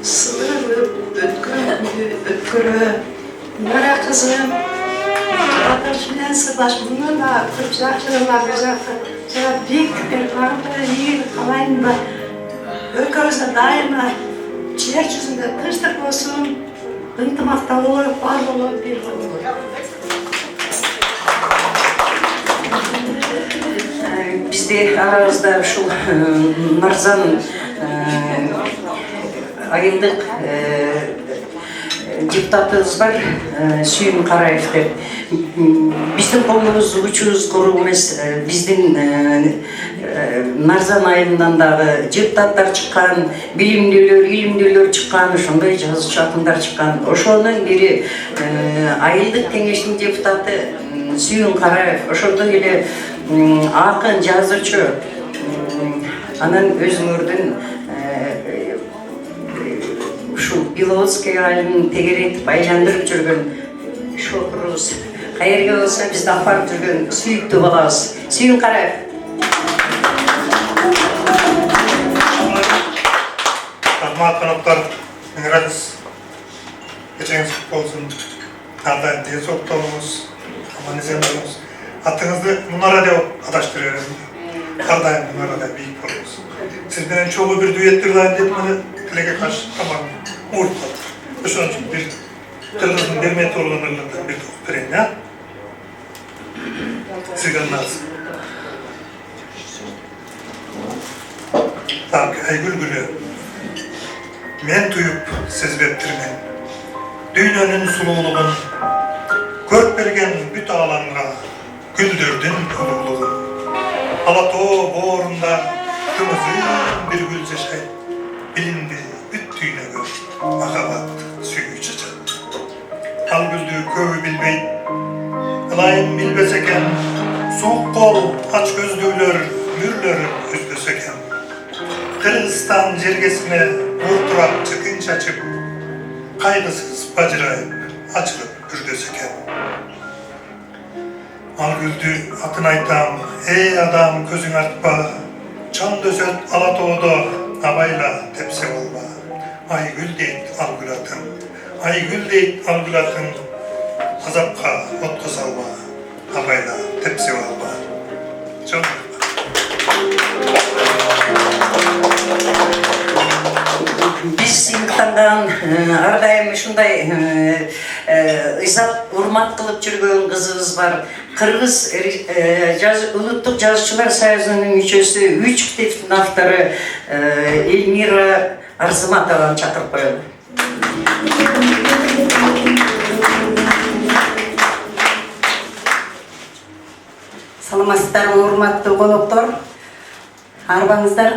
сыгырып өткөрүмдү өткөрө. Минара кызым, жаратылыш менен сырлашууну да көп жакшырыла жакты. Жана бийиктиктер баардыгы ийгилик каалайм да, экөөбүзгө дайыма жер жүзүндө тынчтык болсун, ынтымактуулук бар болуп бир болсун. Bizde aramızda şu Narzan ayıldık депутатыбыз бар, Сүйін Қараев деп. Біздің қолымыз үчүбүз куру эмес, биздин Нарзан айылынан дагы депутаттар чыккан, билимдүүлөр, илимдүүлөр чыккан, ошондой жазуучу акындар чыккан. Ошонун бири айылдык кеңештин депутаты Сүйін Қараев. Ошондой эле акын, жазуучу, анан өзүңөрдүн ушул Беловодский айылын тегеретип айландырып жүргөн шокурубуз. Кайерге болсо бизди апарып жүргөн сүйүктүү балабыз Сүйүн Караев. Рахмат коноктор, меңракыз кечеңиз кут болсун. Анда денсаулык болуңуз, аман-эсен болуңуз. Атыңызды Мунара деп аташтыра бересиң. Кардайым Мунарада бийик болуңуз. Сиз менен чогуу бир дуэт тырлайын деп мени тилеге каршы тамам ууртат. Ошон үчүн бир тылдын бермей турган ырлардан бир окуп берейин, а? Сизге назым. Так, Айгүл гүлү. Мен туюп сезбептирмин. Дүйнөнүн сулуулугун көрүп берген бүт ааламга гүлдөрдүн улуулугун. Ала тоо боорунда кымызын бир гүл жашайт. Билинди бүт дүйнөгө махабат сүйүү чачат. Ал гүлдү көбү билбейт. Ылайым билбесе экен, суук кол, ач көздүүлөр, мүрлөр өзгөсө экен. Кыргызстан жергесине уртурап чыкын чачып, кайгысыз бажырайып, ачылып бүрдөсө экен. Ал гүлдү атын айтам, эй адам көзүң артпа, чан дөсөт ала тоодо, абайла тепсе болба. Айгүл дейт ал гүл атын, айгүл дейт ал гүл атын, азапка отко салба, абайла тепсе болба. Чоң. Biz imtihanda ар дайым ушундай ыйзат урмат кылып жүргөн кызыбыз бар. Кыргыз улуттук жазуучулар союзунун мүчөсү, 3 китептин автору Эльмира Арзыматованы чакырып коелу. Саламатсыздарбы, урматтуу коноктор, арбаңыздар.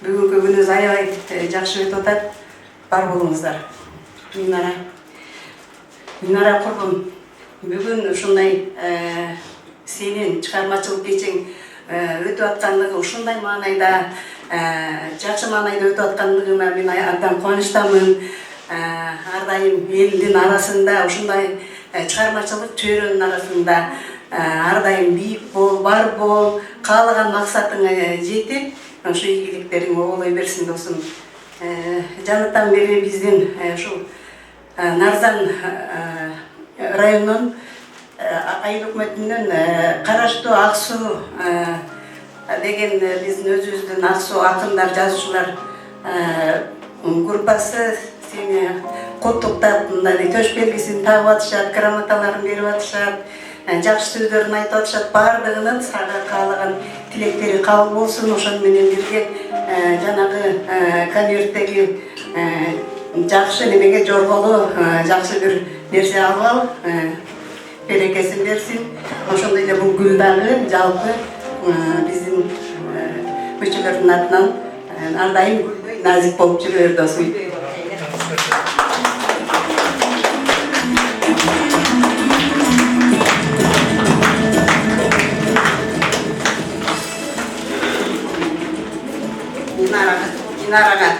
Бүгүнкү күнүбүз аябай жакшы өтүп атат. Бар болуңуздар. Минара курбум, бүгүн ушундай сенин чыгармачылык кечиң өтүп аткандыгы ушундай маанайда, жакшы маанайда өтүп аткандыгына мен абдан кубанычтамын. Ар дайым элдин арасында ушундай чыгармачылык чөйрөнүн арасында ар дайым бийик бол, бар бол, каалаган максатыңа жетип, ошо ийгиликтериң оолой берсин досум. Жанатан бери биздин ушул Нарзан районунун айыл өкмөтүнүн караштуу Ак Суу деген биздин өзүбүздүн Ак Суу акындар, жазуучулар группасы сени коттуктап, мындай төш белгисин тагып атышат, грамоталарын берип атышат, жакшы сөздөрүн айтып атышат. Бардыгынын сага каалаган тилектери кабыл болсун. Ошону менен бирге жанагы конверттеги жакшы немеге жорголу жакшы бир нерсе алып ал, берекесин берсин. Ошондой эле бул гүл дагы жалпы биздин мүчөлөрдүн атынан ар дайым назик болуп жүрө бер досум. Минарага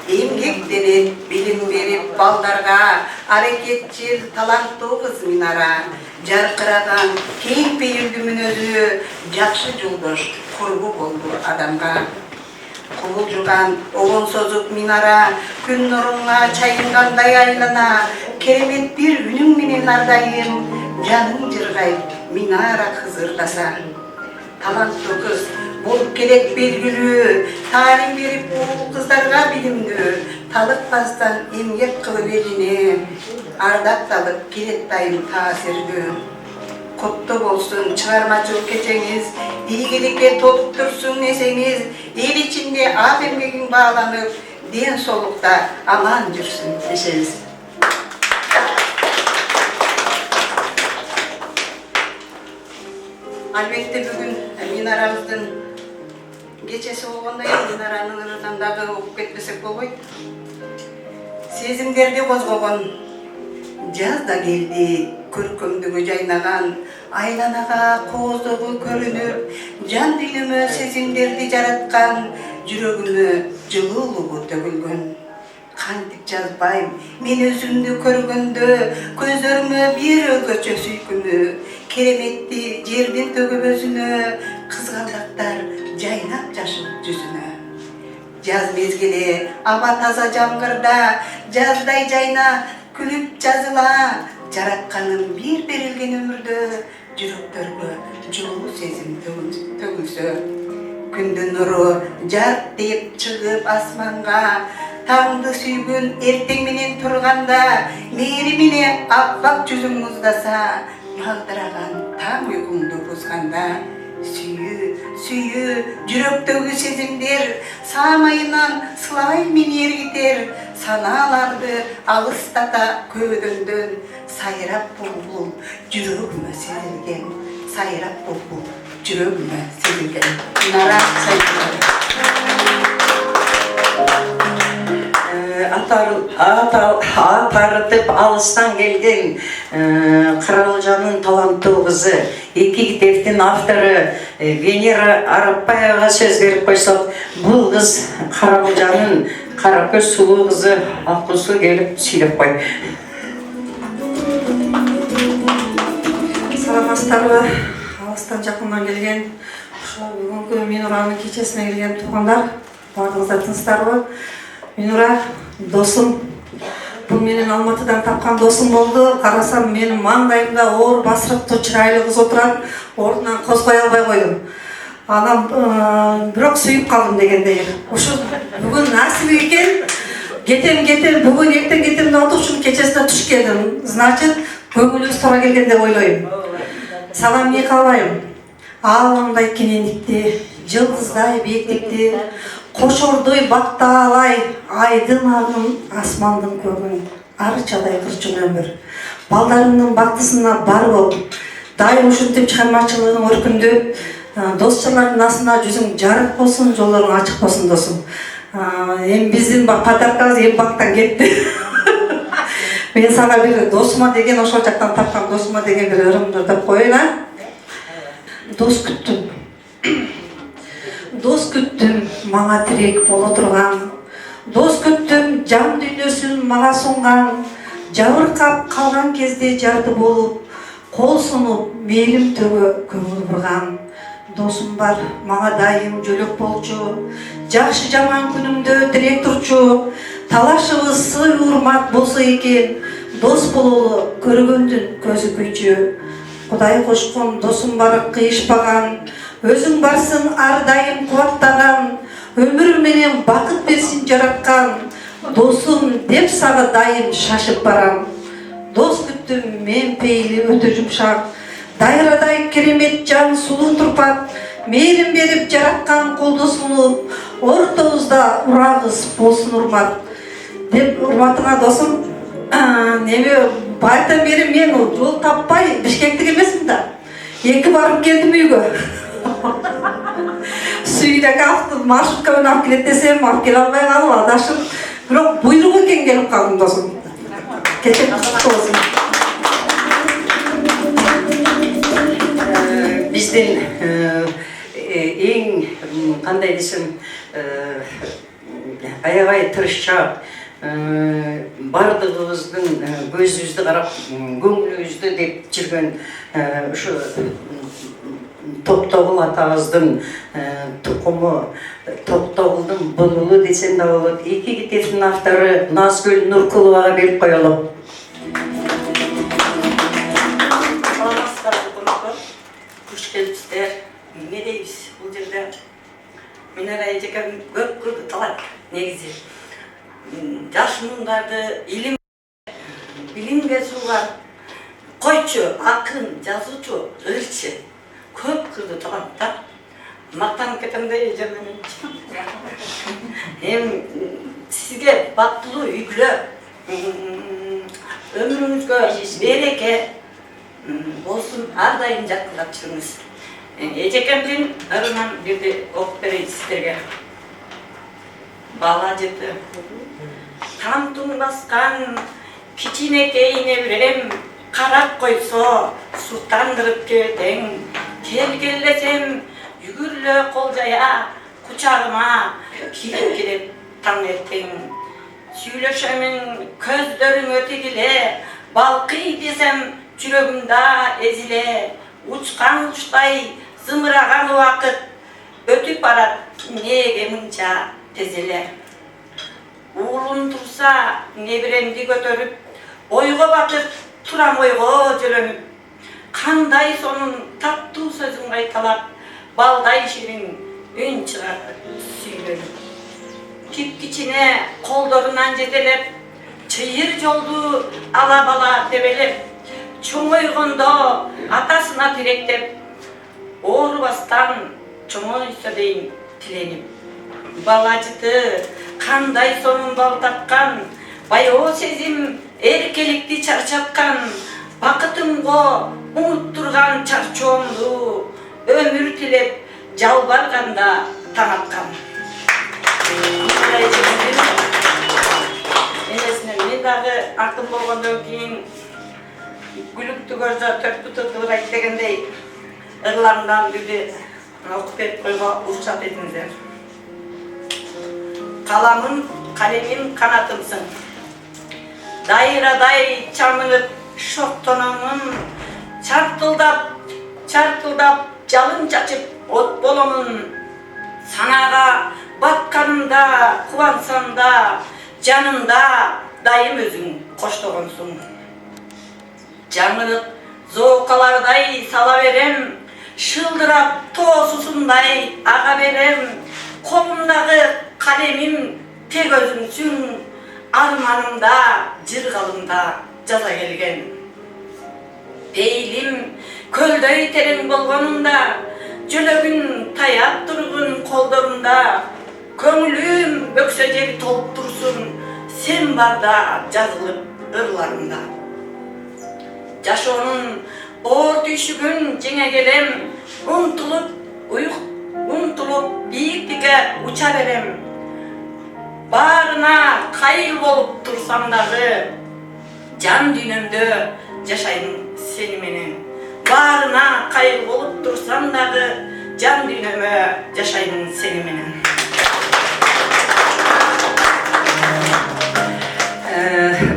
эмгектенип, билим берип, балдарга аракетчил, таланттуу кыз Минара. Жаркыраган, кең пейилдүү мүнөзү, жакшы жолдош, курбу болду адамга. Кубулжуган, обон созуп Минара, күн нурунга чайынгандай айлана, керемет бир үнүң менен ар дайым, жаның жыргайып, Минара кыз ырдаса. Таланттуу кыз болуп келет белгилүү, таалим берип бул кыздарга билимдүү, талыкпастан эмгек кылып элине, ардакталып келет дайым таасирдүү. Коттоо болсун чыгармачылык кечеңиз, ийгиликке толуп турсун эсеңиз, эл ичинде ак эмгегиң бааланып, ден соолукта аман жүрсүн дешебиз. Албетте бүгүн Минарабыздын кечеси болгондой, Минаранын ырынан дагы окуп кетпесек болбойт. Сезимдерди козгогон жаз да келди, көркөмдүгү жайнаган, айланага кооздогу көрүнүп, жан дилиме сезимдерди жараткан, жүрөгүмө жылуулугу төгүлгөн. Кантип жазбайм мен өзүмдү көргөндө, көздөрүмө бир өзгөчө сүйкүмү, кереметти жердин төгөбөзүнө, кызгалдактар жайнап жашыл жүзүнө. Жаз мезгили аба таза жамгырда, жаздай жайна күлүп жазыла, жаратканын бир берилген өмүрдө, жүрөктөргө жылуу сезим төгүлсө. Күндүн нуру жарк деп чыгып асманга, таңды сүйгөн эртең менен турганда, мээримине аппак жүзүң муздаса, магдыраган таң уйкуңду бузганда. Сүйүү, жүрөктөгү сезимдер, саамайынан сылай мени эргитер, санааларды алыстата көөдөндөн, сайрап булбул жүрөгүмө сезилген, сайрап булбул жүрөгүмө сезилген. Минара Атарытып алыстан келген Каралжанын таланттуу кызы, 2 китептин автору Венера Арапбаевага сөз берип койсок, бул кыз Каралжанын каракөз сулуу кызы Аккусу келип сүйлөп кой. Саламатсыздарбы, алыстан жакындан келген, бүгүнкү Минуранын кечесине келген туугандар, баардыгыңыздар тынчсыздарбы? Минура, досум, бул менин Алматыдан тапкан досум болду. Карасам менин маңдайымда оор басырыктуу чырайлуу кыз отурат, ордунан козгой албай койдум. Анан бирок сүйүп калдым дегендей. Ушу бүгүн насип экен. кетем, бүгін ертең кетем деп отыр ушул кечесине туш келдим. Значит, көңүлүбүз туура келген деп ойлойм. Сага эмне каалайм? Аалымдай кенендикти, жылдыздай бийиктикти, кошордой бактаалай, айдын агын, асмандын көгүн, арчадай кырчын өмүр. Балдарыңдын бактысына бар бол. Дайым ушинтип чыгармачылыгың өркүндөп, достчулардын асына жүзүң жарык болсун, жолдоруң ачык болсун досум. Эми биздин подаркабыз эми бактан кетти. Мен сага бир досума деген, ошол жактан тапкан досума деген бир ырымды деп коеюн. Дос күттүм. Дос күттүм, мага тирек боло турган. Дос күттүм, жан дүйнөсүн мага сунган. Жабыркап калган кезде жарды болуп, кол сунуп, мейлим төгө көңүл бурган. Досум бар, мага дайым жөлөк болчу. Жакшы жаман күнүмдө тирек турчу. Талашыбыз сый урмат болсо экен, дос бололу көргөндүн көзү күйчү. Кудай кошкон досум бар кыйышпаган, өзүң барсың ар дайым кубаттаган, өмүр менен бакыт берсин жараткан, досум деп сага дайым шашып барам. Дос күттүм мен пейили өтө жумшак, дайрадай керемет жан сулуу турпат, мээрим берип жараткан колдосуну, ортобузда урагыз болсун урмат. Деп урматыңа досум, неме байтан бери мен жол таппай Бишкектик эмесмин да. 2 барып келдим үйгө. Сүйдөгү авто маршрутка менен алып келет десем, алып келе албай калып адашып, бирок буйрук экен келип калдым досум. Кече болсун. Биздин эң кандай десем, аябай тырышчаак, бардыгыбыздын көзүбүздү карап, көңүлүбүздү деп жүргөн ушу Токтогул атабыздын тукуму, Токтогулдун булулу десем да болот. 2 китептин автору Назгүл Нуркуловага берип коелу. Куш келипсиздер. Эмне дейбиз бул жерде? Минара эжекем көп кылды талап негизи. Жаш мундарды билимге сууган койчу, акын, жазуучу, ырчы көп кылды турган да. Мактанып кетем да эжемден. Эми сизге бактылуу үйгүлө, өмүрүңүзгө береке болсун, ар дайым жакындап жүрүңүз. Эжекемдин ырынан бирди окуп берейин сиздерге. Бала жыты. Тамтың басқан кичинекей небірем, қарап қойсо, сұртандырып кетең. Келгелесем, жүгірлі қол жая, құчағыма киіп келіп таң ертең. Сүйлөшемін көздөрүң өтегіле, балқи десем жүрөгүмда ezile. Учкан учтай зымыраган уақыт, өтүп барат неге мынча тезеле. Уулум турса небиремди көтөрүп, ойго батып турам ойго жөлөнүп. Кандай сонун таттуу сөзүн кайталап, балдай шириң үн чыгар сүйлөнүп. Кип-кичине колдорунан жетелеп, чыйыр жолду ала бала тебелеп, чоңойгондо атасына тиректеп, оорубастан чоңойсо дейин тиленип. Бала жыты кандай сонун бал тапкан, баяу сезим эркеликти чарчаткан, бакытымго унуттурган чарчоомду өмүр тилеп жалбарганда таң аткан. Мен дагы акын болгондон кийин гүлүктү көрсө төрт бутут ырайт дегендей ырларымдан бирди окуп берип койго уруксат этиңиздер. Kalamın, kalemim kanatımsın. Dayraday çamınıp şoktonamın, çartıldap jalın çaçıp ot bolomun. Sanaga bakkanımda, kuvansamda, canımda dayım özün koştoğunsun. Canlılık zoğkalarday sala verem, şıldırap toğsusunday ağa verem. Kolumdağı kalemim tek özümsün, арманымда жыргалымда жаза келген. Пейлим көлдөй терең болгонумда, жүрөгүн таяп тургун колдорумда, көңүлүм бөксө жер толуп турсун, сен барда жазылып ырларымда. Жашоонун оор түйшүгүн жеңе келем, умтулуп бийиктикке уча берем. Баарына кайыл болуп турсам дагы, жан дүйнөмдө жашайм сени менен. Баарына кайыл болуп турсам дагы, жан дүйнөмө жашайм сени менен.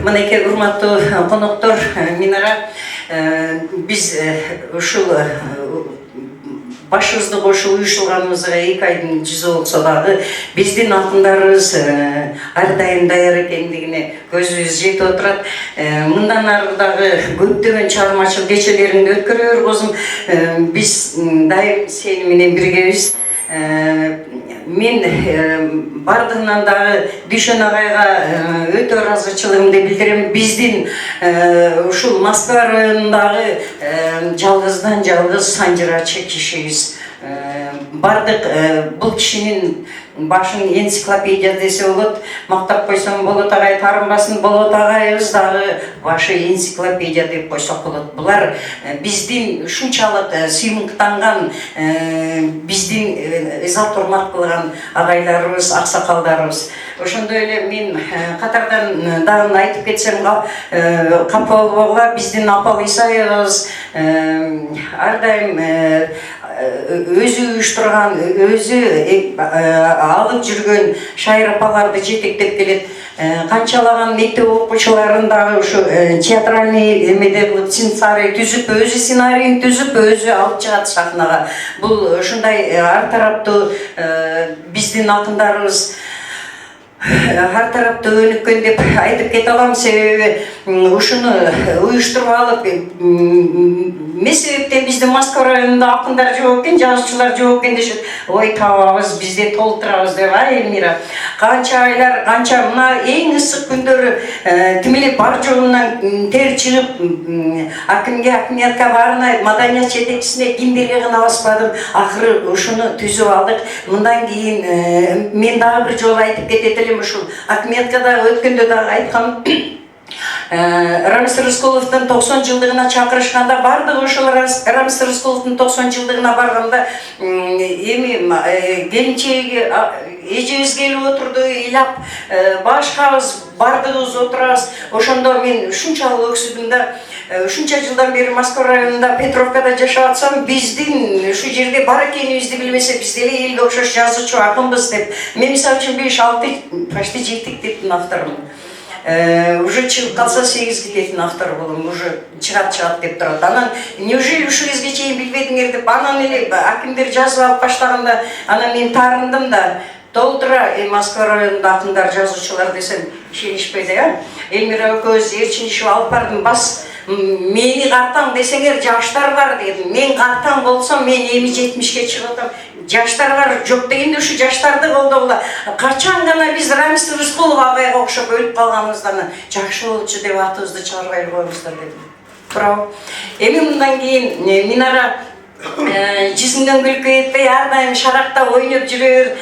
Мынакей урматтуу коноктор, Минара, биз ушул башыбызды кошуп уюштурганыбызга 2 айдын жүзү болсо дагы биздин акындарыбыз ар дайым даяр экендигине көзүбүз жетип отурат. Мындан ары дагы көптөгөн чыгармачыл кечелериңди өткөрө козум. Биз дайым сени менен биргебиз. Мен бардығынан дағы Дүйшөн агайга өтө ыраазычылыгымды билдирем. Биздин ушул Москва районундагы жалгыздан жалгыз санжырачы кишибиз. Бардык бул кишинин башын энциклопедия десе болот, мактап койсоң болот агай тарынбасын, болот агайыбыз дагы башы энциклопедия деп койсок болот. Булар биздин ушунчалык сыймыктанган, биздин изат урмат кылган агайларыбыз, аксакалдарыбыз. Ошондой эле мен катардан дагы айтып кетсем капа болбогула, биздин Апал Исаевыбыз ар дайым өзү уюштурган, өзү алып жүргөн шайыр апаларды жетектеп келет. Канчалаган мектеп окуучуларын дагы ушу театральный эмеде кылып, сценарий түзүп, өзү сценарийин түзүп, өзү алып чыгат сахнага. Бул ушундай ар тараптуу биздин акындарыбыз ар тараптуу өнүккөн деп айтып кете алам. Себеби ушуну уюштуруп алып, эмне себептен биздин Москва районунда акындар жок экен, жазуучулар жок экен дешет. Ой, табабыз, бизде толтурабыз деп, Элмира. Канча айлар, канча мына эң ысык күндөрү тимиле бар жогунан тер чыгып, акимге, акиметке баарына, маданият жетекчисине кимдерге гана баспадым. Акыры ушуну түзүп алдык. Мындан кийин мен дагы бир жолу айтып кетет элем, ушул акиметке дагы өткөндө дагы айткам. Рамис Рыскуловдун 90 жылдыгына чакырышканда, бардыгы ушул Рамис Рыскуловдун 90 жылдыгына барганда, эми келинчеги эжебиз келип отурду, ыйлап, башкабыз бардыгыбыз отурабыз. Ошондо мен ушунчалык өксүдүм да, ушунча жылдан бери Москва районунда Петровкада жашап атсам, биздин ушу жерде бар экенибизди билбесе, биз деле элге окшош жазуучу акынбыз деп. Мен мисалы үчүн 5-6 почти 7 китептин авторумун. Уже чыгып калса 8 китептин автору болом, уже чыгат деп турат. Анан неужели ушул кезге чейин билбедиңер деп, анан эле акимдер жазып алып баштаганда, анан мен таарындым да, толтура Москва районунда акындар, жазуучулар десем ишенишпейди, Элмира экөөбүз Эрчинишев алып бардым, бас мени картаң десеңер жаштар бар дедим. Мен картаң болсом, мен эми 70ке чыгып атам. Жаштар бар жок дегенде ушу жаштарды колдогула. Качан гана биз Рамис Рыскулов агайга окшоп өлүп калганыбыздан жакшы болчу деп атыбызды чыгарбай койгуңуздар дедим. Туурабы? Эми мындан кийин Минара жүзүңдөн күлкү этпей ар дайым шаракта ойноп жүрөр,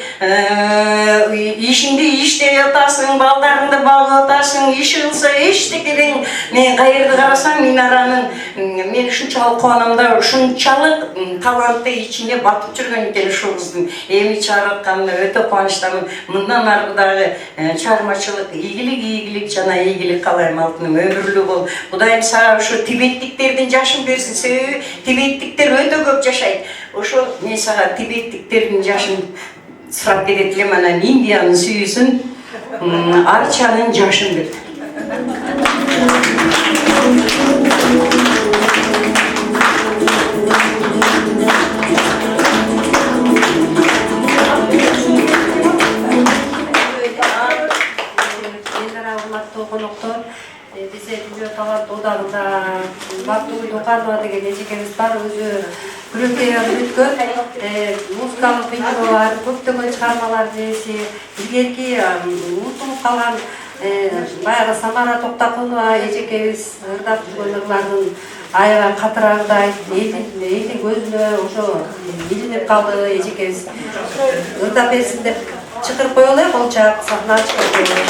ишиңди иштеп атасың, балдарыңды багып атасың, иш кылса эчтекеден. Мен каерди карасам, Минаранын, мен ушунчалык кубанам да, ушунчалык талантты ичинде батып жүргөн экен ушул кыздын. Эми чыгаратканына өтө кубанычтамын. Мындан ары дагы чыгармачылык ийгилик жана ийгилик каалайм, алтыным өмүрлүү бол. Кудайым сага ушу тибеттиктердин жашын берсин. Себеби тибеттиктер өтө көп жашайт. Ошо мен сага тибеттиктердин жашын сурап кетет элем, анан Индиянын сүйүүсүн, арчанын жашын деп. Биze Dünya Talant Odağı'nda Batu Dokanova деген эжекебиз бар, өзү күрөктөй өткөн, музыкалык видеолор, көптөгөн чыгармалар жээси, илгерки унутулуп калган баягы Самара Токтакунова эжекебиз ырдап жүргөн ырлардын аябай катырагыдай элдин көзүнө ошо илинип калды. Эжекебиз ырдап берсин деп чакырып коелу, Колчак сахнага чыгып коелу.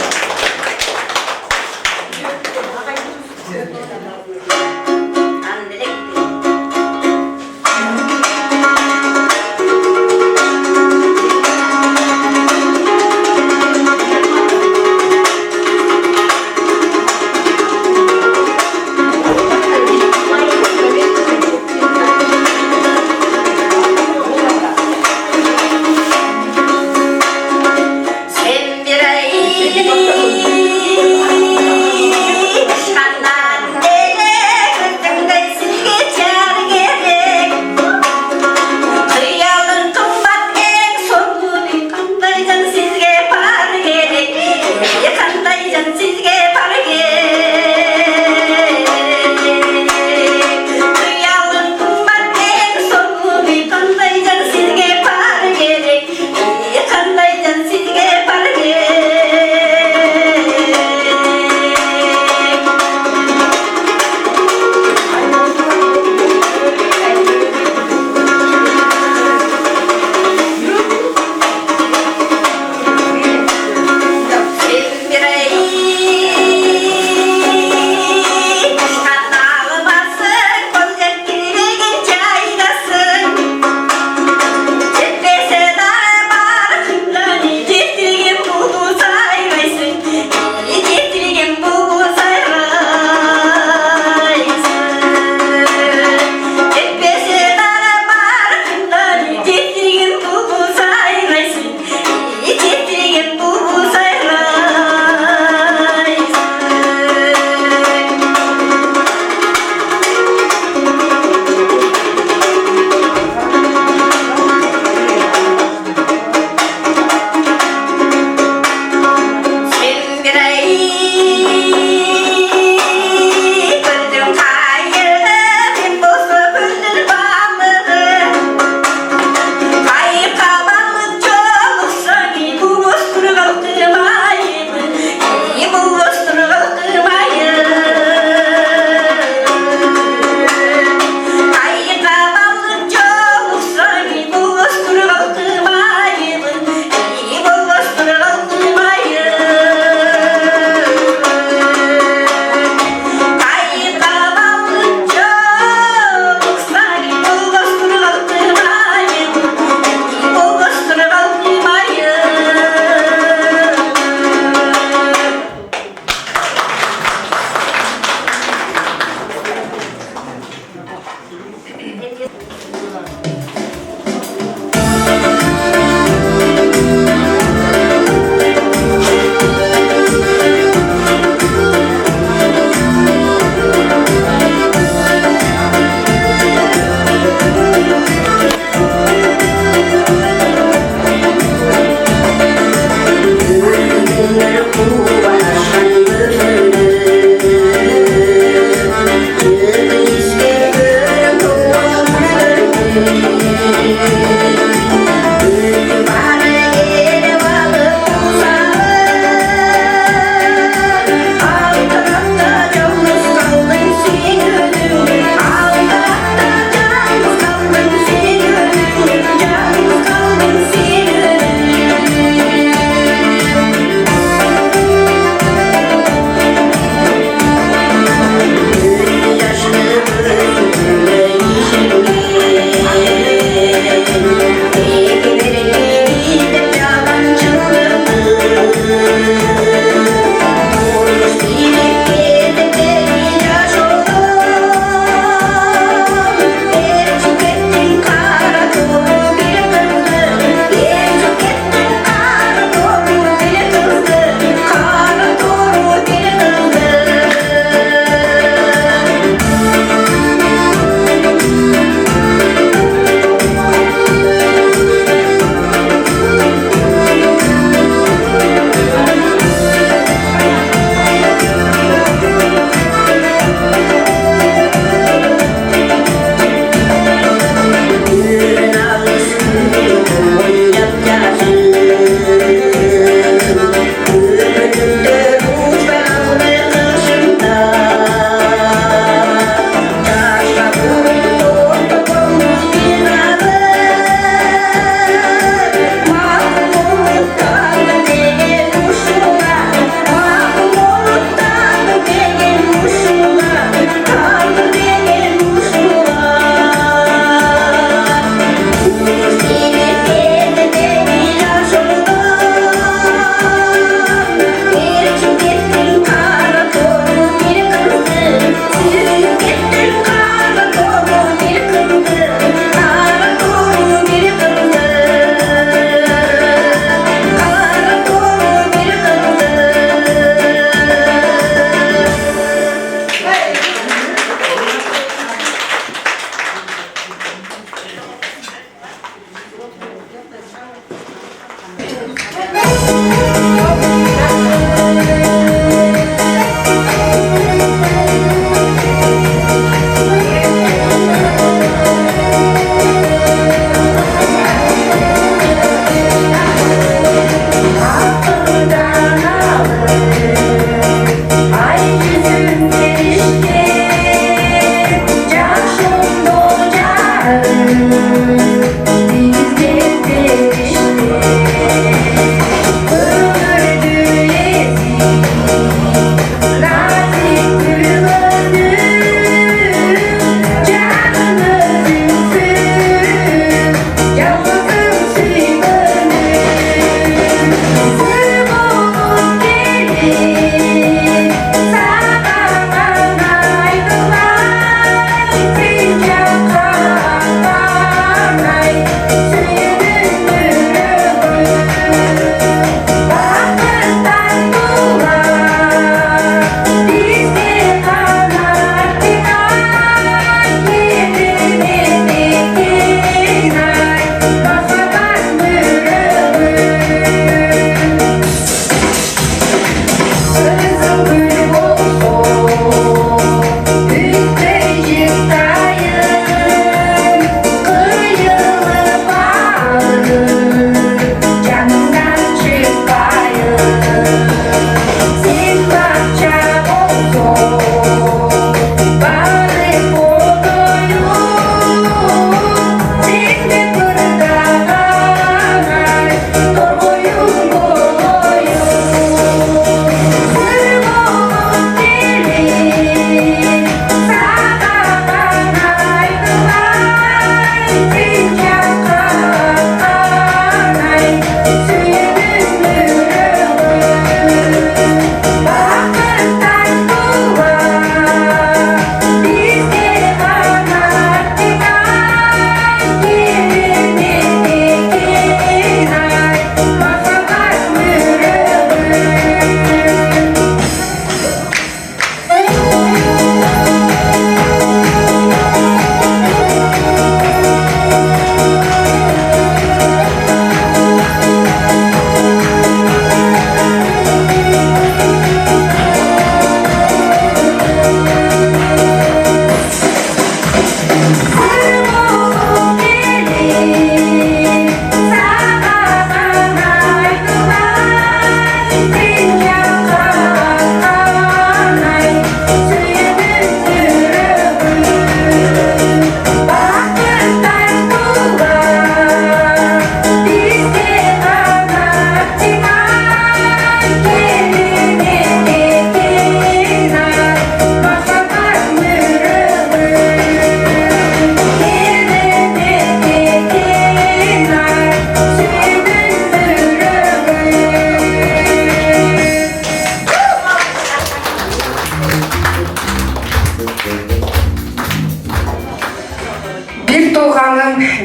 Sen bir ay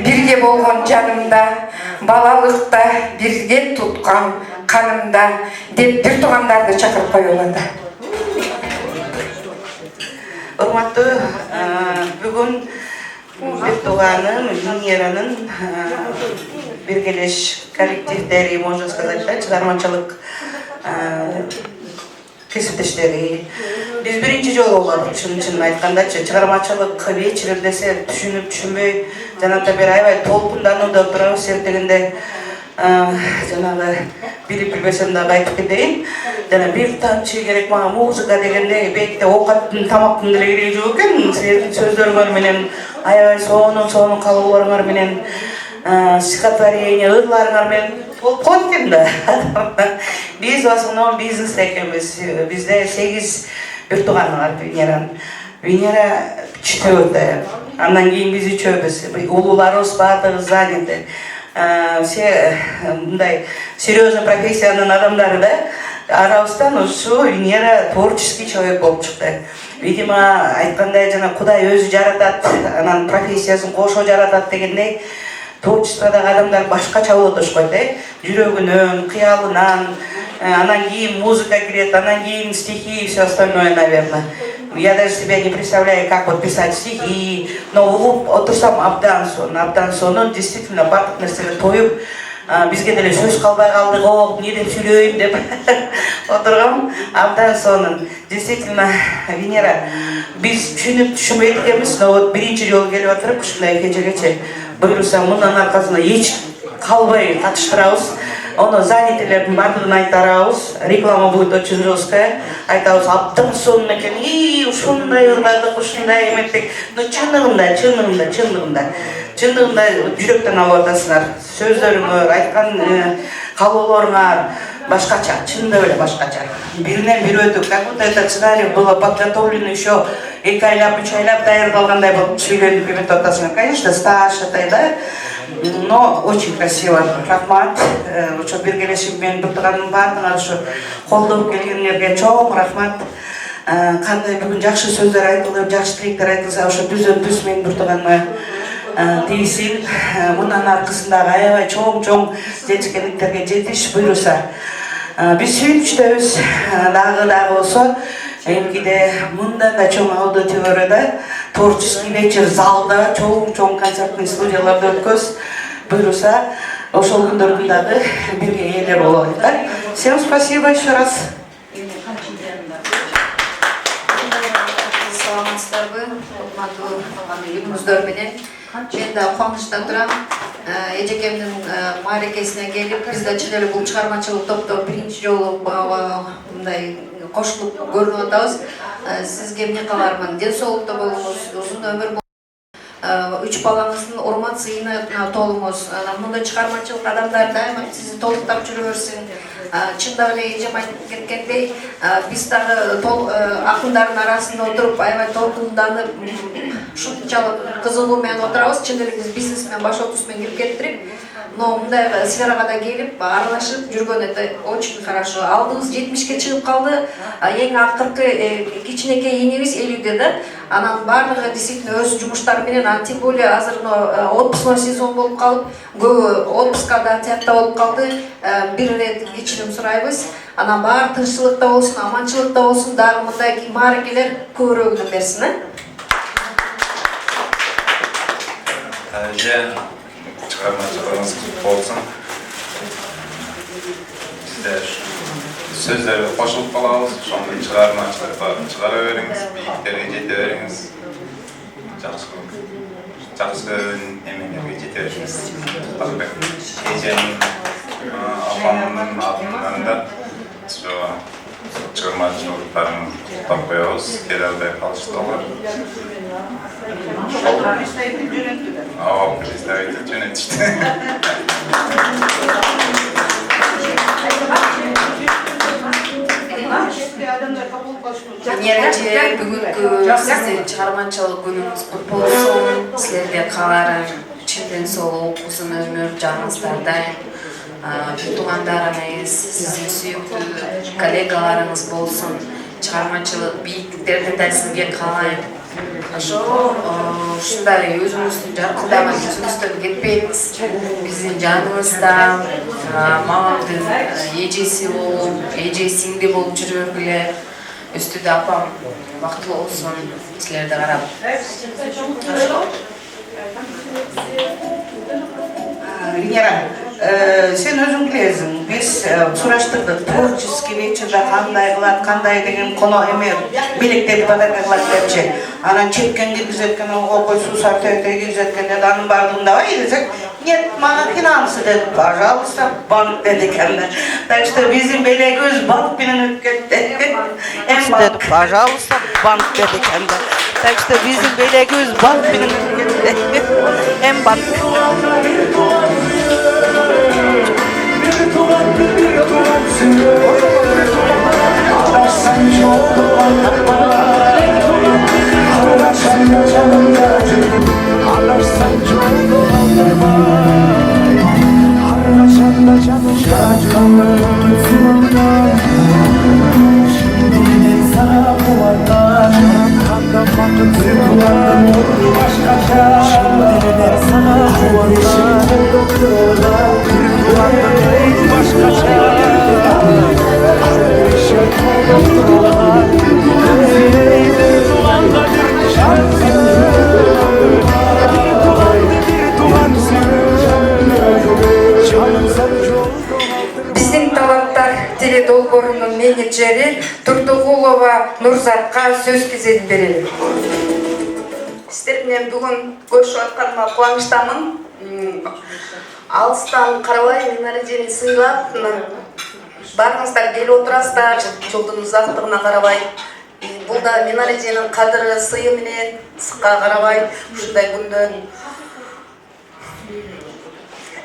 бірге болған жанымда, балалықта бірге тұтқан қанымда деп бір туғандарды шақырып қоюлады. Урматтуу, бүгүн бир тууганым Венеранын биргелеш коллективдери, можно сказать, да, чыгармачылык кесиптештери. Биз биринчи жолу болдук, чын айткандачы, чыгармачылык вечери десе түшүнүп түшүнбөй, жанагы бир аябай толкунданууда турабыз эртегинде. Жанагы билип билбесем дагы айтып кетейин. Жана бир тамчы керек мага музыка дегенде бетте оокаттын, тамактын деле кереги жок экен. Силердин сөздөрүңөр менен, аябай сонун калууларыңар менен, стихотворение, ырларыңар менен болуп коет экен да. Биз в основном бизнесте экенбиз. Бизде 8 бир тууган бар Венеран. Венера 4, андан кийин биз 3-өбүз. Улууларыбыз баардыгы заняты. Все мындай серьезный профессиянын адамдары да, арабыздан ушу Венера творческий человек болуп чыкты. Видимо, айткандай жана Кудай өзү жаратат, анан профессиясын кошо жаратат дегендей, творчестводагы адамдар башкача болот ошкой да, жүрөгүнөн, кыялынан, анан кийин музыка кирет, анан кийин стихи и все остальное, наверное. Я даже себя не представляю, как вот писать стихи, но угуп отурсам абдан сонун действительно бардык нерсеге тоюп, бизге деле сөз калбай калдык, о, эмне деп сүйлөйм деп отургам. Абдан сонун. Действительно, Венера, биз түшүнбөйт экенбиз, но вот биринчи жолу келип отуруп ушундай кечегече буюрса мындан аркасында эч калбай катыштырабыз. Оны занятыйлердин баардыгын айтарабыз. Реклама будет очень жесткая. Айтабыз, абдан сонун экен. Ушундай ырдадык, ушундай эметтик. Но чындыгында жүрөктөн алып атасыңар. Сөздөрүңөр, айткан калоолоруңар башкача, чынында эле башкача. Биринен бири өтүп, как будто этот сценарий было подготовлено еще 2 айлап, 3 айлап даярдалгандай болуп сүйлөнүп эметип атасыңар. Конечно, старшатай, да? Но очень красиво. Рахмат. Ошо биргелешип мен бутуганын баардыгына ушу колдоп келгениңерге чоң рахмат. Кандай бүгүн жакшы сөздөр айтылып, жакшы тилектер айтылса, ошо түз мен бутуганыма тийсин. Мындан аркысындагы аябай чоң жетишкендиктерге жетиш буйруса. Биз сүйүнүчтөбүз. Дагы болсо, эмкиде мындан да чоң аудиторияда, творческий вечер залда, чоң концертный студияларда өткөз буйруса, ошол күндөрдүн дагы бирге ээлер бололу. Всем спасибо еще раз. Саламатсыздарбы, урматтуу үйүңүздөр менен. Мен да кубанычта турам. Эжекемдин мааракесине келип, биз да чын эле бул чыгармачылык топто биринчи жолу мындай кошулуп көрүнүп атабыз. Сизге эмне каалармын? Ден соолукта болуңуз, узун өмүр 3 балаңыздын урмат сыйына толуңуз. Мындай чыгармачылык адамдар дайыма сизди толуктап жүрө берсин. Чындап эле эжем айтып кеткендей, биз дагы акындардын арасында отуруп, аябай толкунданып, ушунчалык кызыгуу менен отурабыз. Чын эле биз бизнес менен баш отуз менен кирип кеттик. Но мындай сферага да келип, аралашып жүргөн это очень хорошо. Алдыбыз 70ке чыгып калды. Эң акыркы кичинекей энебиз 50де да. Анан баардыгы действительно өз жумуштары менен, тем более азыр отпускной сезон болуп калып, көбү отпуска да тиякта болуп калды. Бир рет кечирим сурайбыз. Анан баары тынччылыкта болсун, аманчылыкта болсун, дагы мындай мааракелер көбүрөөгүнө берсин. Çıkarmacılığınız kutlu olsun. Sizler sözleri koşulup kalağız. Şonda çıkarmacılıklarını çıkaraveriniz, biyiklerine jeteveriniz. Жақсы эменерге жетерсиз. Тазабек эжемдин апамдын атынан да чыгармачылыктарын куттап коебуз. Келе албай калышты алар. Представитель жөнөтүштү. Эже бүгүнкү сиздин чыгармачылык күнүңүз куту болсун. Силерге кааларым чын ден соолук, узун өмүр, жаныңыздар дайым. Туугандарыңыз, сиздин сүйүктүү коллегаларыңыз болсун. Чыгармачылык бийиктиктерди да сизге каалайм. Ушундай өзүңүздүн жаркылдаган жүзүңүздөн кетпейбиз. Биздин жаныбызда мамамдын эжеси болуп, эже сиңди болуп жүрө бергиле. Üstüde apam bактылуу болсун, силерди карап. Венера, сен өзүң билесиң, биз сураштырдык, творческий вечерде кандай кылат, кандай деген коно эме белектерди подарка кылат депчи. Анан чеккен киргизеткен, окой суусар тете киргизеткен деп анын баардыгын давай десек, нет, мага финансы деп, пожалуйста, банк деди экен. Так что биздин белегибиз банк менен өтүп кетти. Пожалуйста, банк деди экен. Так что биздин белегибиз банк менен өтүп кетти. Эм банк. Sana теледолбоорунун менеджери Турдугулова Нурзатка сөз кезегин берели. Сиздер менен бүгүн көрүшүп атканыма кубанычтамын. Алыстан карабай Минарежени сыйлап, барыңыздар келип отурасыздар, жолдун узактыгына карабай. Бул да Минареженин кадыры, сыйы менен сыкка карабай ушундай күндө.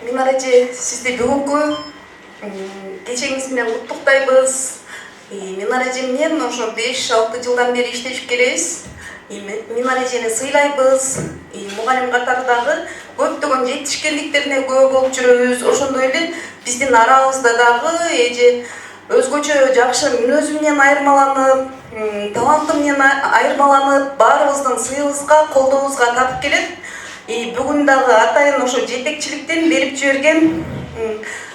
Минареже, сизди бүгүнкү кечеңиз менен куттуктайбыз. Минареже менен ошо 5-6 жылдан бери иштешип келебиз. Минарежени сыйлайбыз. Мугалим катардагы көптөгөн жетишкендиктерине күбө болуп жүрөбүз. Ошондой эле биздин арабызда дагы эже өзгөчө жакшы мүнөзү менен айырмаланып, таланты менен айырмаланып, баарыбыздын сыйыбызга, колдообузга татып келет. Бүгүн дагы атайын ошо жетекчиликтен берип жиберген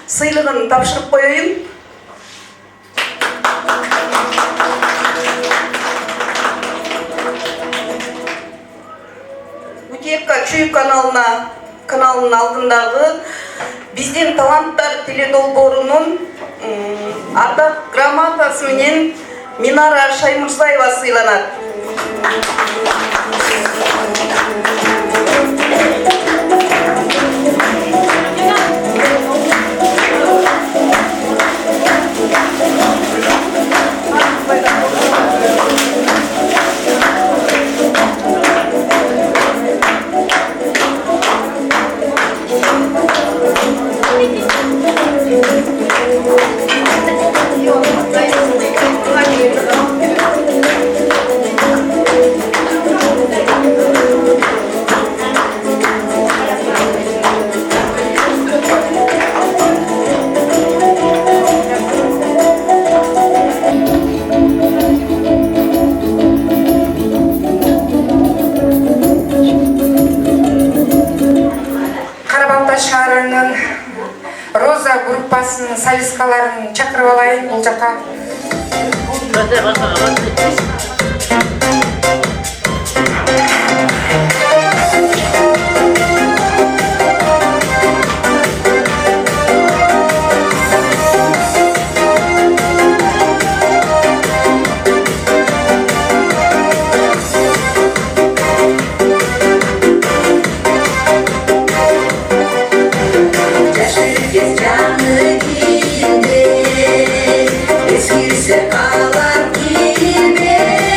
сыйлыгын тапшырып коеюн. Утека Чүй каналынын алдындагы биздин таланттар теледолбоорунун ардак грамотасы менен Минара Шаймурзаева сыйланат. Шаарынын Роза группасынын солисткаларын чакырып алайын бул жака. Eskirse kalan gibi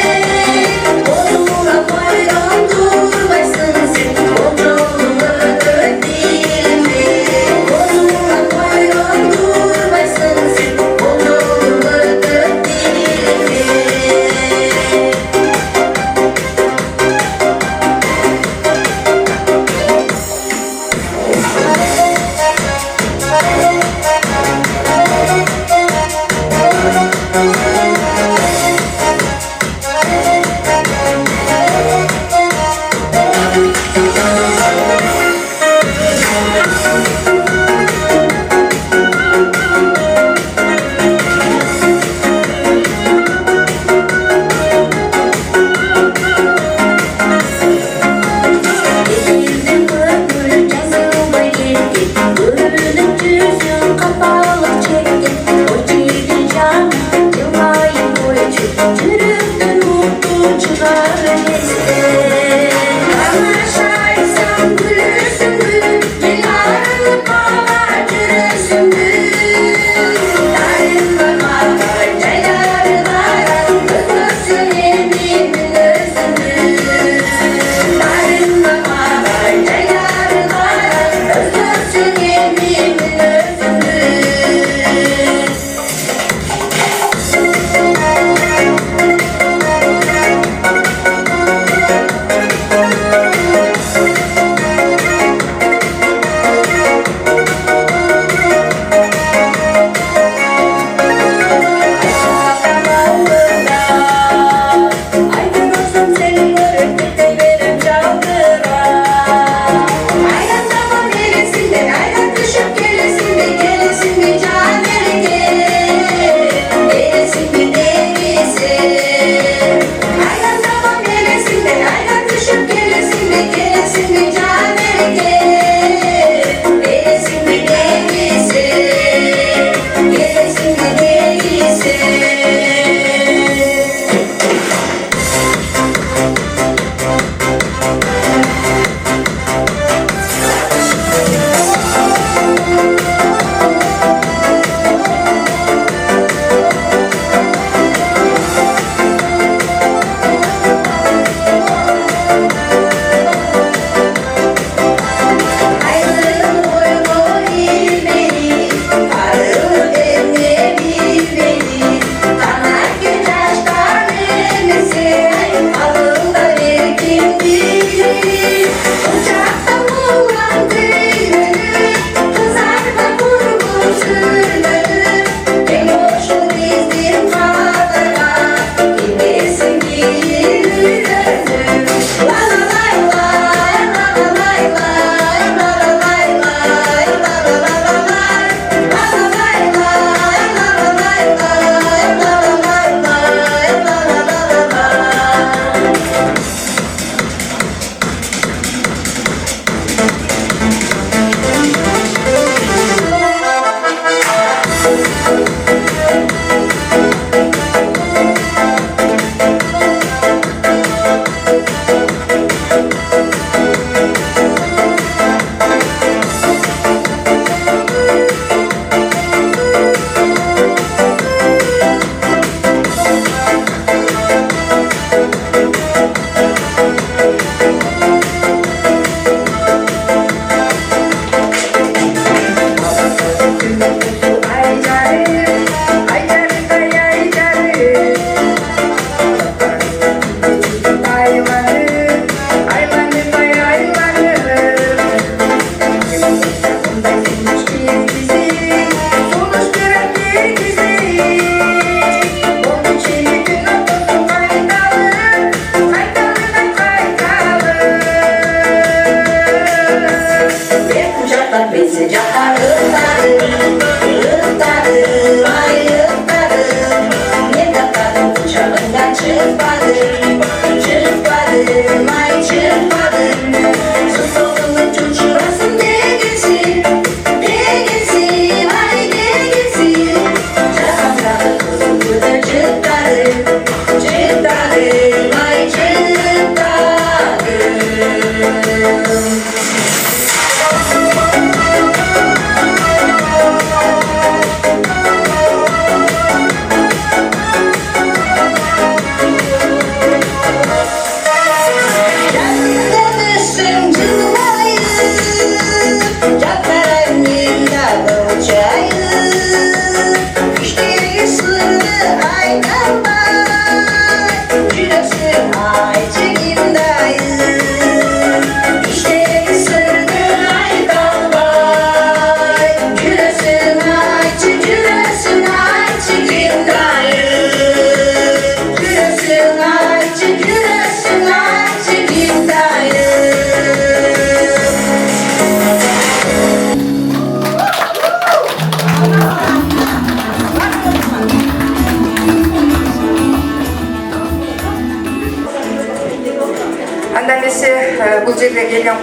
бул жерге келген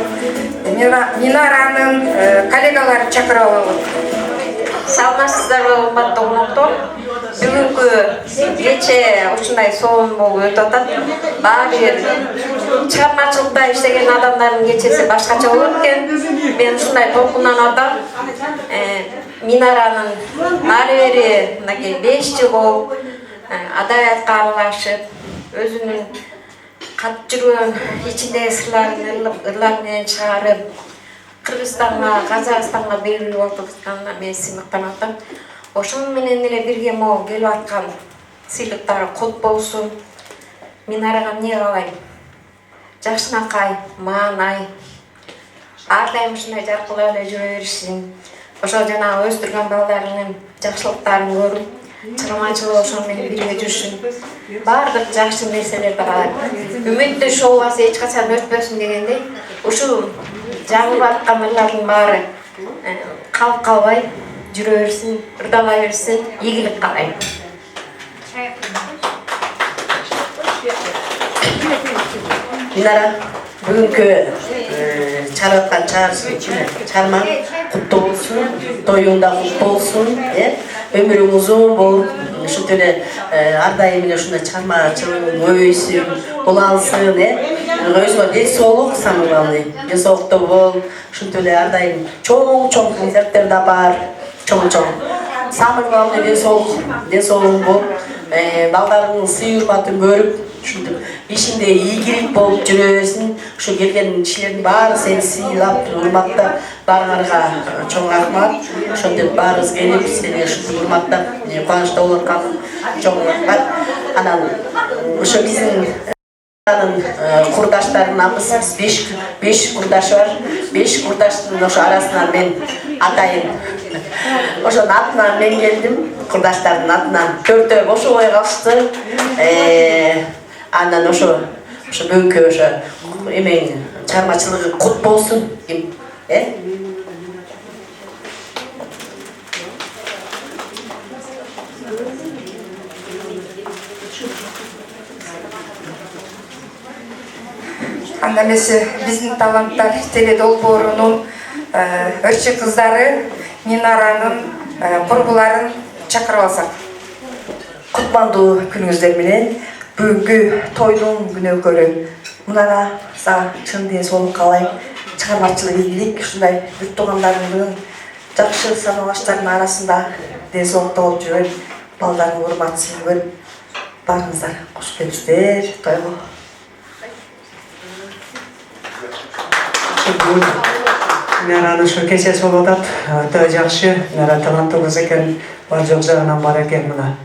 Минаранын коллегаларын чакырып алабыз. Саламатсыздарбы урматтуу коноктор? Бүгүнкү кече ушундай сонун болуп өтүп атат. Баары бир чыгармачылыкта иштеген адамдардын кечеси башкача болот экен. Мен ушундай толкундан атам. Минаранын ары бери мынакей 5 жыл болуп адабиятка аралашып, өзүнүн катып жүргөн ичиндеги сырларын ырлар менен чыгарып, Кыргызстанга, Казакстанга белгилүү болуп атканына мен сыймыктанып атам. Ошону менен эле бирге могу келип аткан сыйлыктар кут болсун. Минарага эмне каалайм? Жакшынакай, маанай, ар дайым ушундай жаркылап эле жүрө беришин. Ошо жанагы өстүргөн балдарынын жакшылыктарын көрүп, чыгармачылык ошону менен бирге жүрүшүн. Баардык жакшы нерселерди каалайм. Үмүттү шоубасы эч качан өтпөсүн дегендей, ушул жаңылып аткан ырлардын баары калып калбай жүрө берсин, ырдала берсин, ийгилик каалайм. Минара бүгүнкү чыгарып аткан чыгармаң куттуу болсун, тоюң да куттуу болсун, өмүрүң узун болуп, ушинтип эле ар дайым эле ушундай чыгармачылыгың өйсүн, боло алсын, өзүңө ден соолук самый главный, ден соолукта бол, ушинтип эле ар дайым чоң концерттер да бар, чоң. Самый главный ден соолугуң болуп, балдарыңдын сый урматын көрүп, ушинтип ишинде ийгилик болуп жүрө берсин. Ушу келген кишилердин баары сени сыйлап, урматтап барганга чоң рахмат. Ошондой баарыбыз келип, сени ушинтип урматтап, кубанычта болуп аткан чоң рахмат. Анан ошо биздин курдаштарыбыз 5 курдаш бар. 5 курдаштын ошо арасынан мен атайын. Ошонун атынан мен келдим, курдаштардын атынан. 4-өө бошобой калышты. Андан ошо бүгүнкү ошо эмең чыгармачылыгы кут болсун. Анда эмесе биздин таланттар теле долбоорунун ырчы кыздары Минаранын курбуларын чакырып алсак. Кутмандуу күнүңүздөр менен бүгүнкү тойдун күнөөкөрү Минара сага чын ден соолук каалайм. Чыгармачылык ийгилик, ушундай бүт туугандарыңдын жакшы саналаштардын арасында ден соолукта болуп жүргөн, балдардын урматын сүйгөн баарыңыздар кош келипсиздер тойго. Минаранын ушу кечеси болуп атат. Өтө жакшы. Минара таланттуу кыз экен. Бар жок жагынан бар экен мына.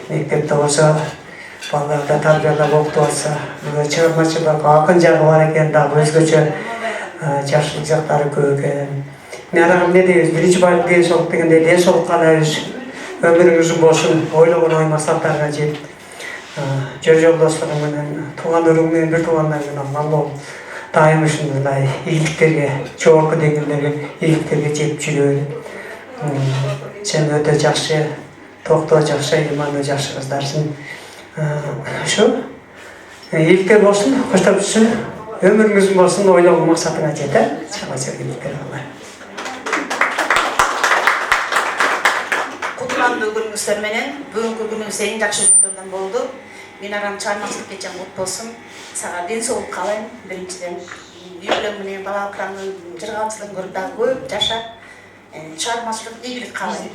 Мектепте болсо, балдарда тарбияда окутуп атса, чыгармачылыкка акын жагы бар экен, дагы өзгөчө жакшылык жактары көп экен. Минарага эмне дейбиз? Биринчи байлык ден соолук дегенде ден соолук каалайбыз. Өмүрүң узун болсун, ойлогон ой максаттарга жет. Жол жолдоштугуң менен, тууган өрүң менен, бир туугандар менен аман болуп, дайым ушундай ийгиликтерге, жогорку деңгээлдеги ийгиликтерге жетип жүрө. Сен өтө жакшы, токтоо жакшы, имандуу жакшы кыздарсың. Ошо ийгиликтер болсун, коштоп жүрсүн, өмүрүң узун болсун, ойлогон максатыңа жет, чыгармачылык ийгиликтер алла. Кутмандуу күнүңүздөр менен бүгүнкү күнүңүз эң жакшы күндөрдөн болду. Минаранын чыгармачылык кечең кут болсун. Сага ден соолук каалайм. Биринчиден үй бүлөң менен балалыктарыңдын жыргалчылыгын көрүп дагы көп жаша. Чыгармачылык ийгилик каалайм.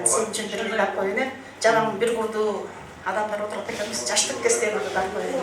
Сен үчүн бир ыйлап коеюн. Жанагы бир курдуу адамдар отурат экенбиз, жаштык кестени ыйлап коеюн.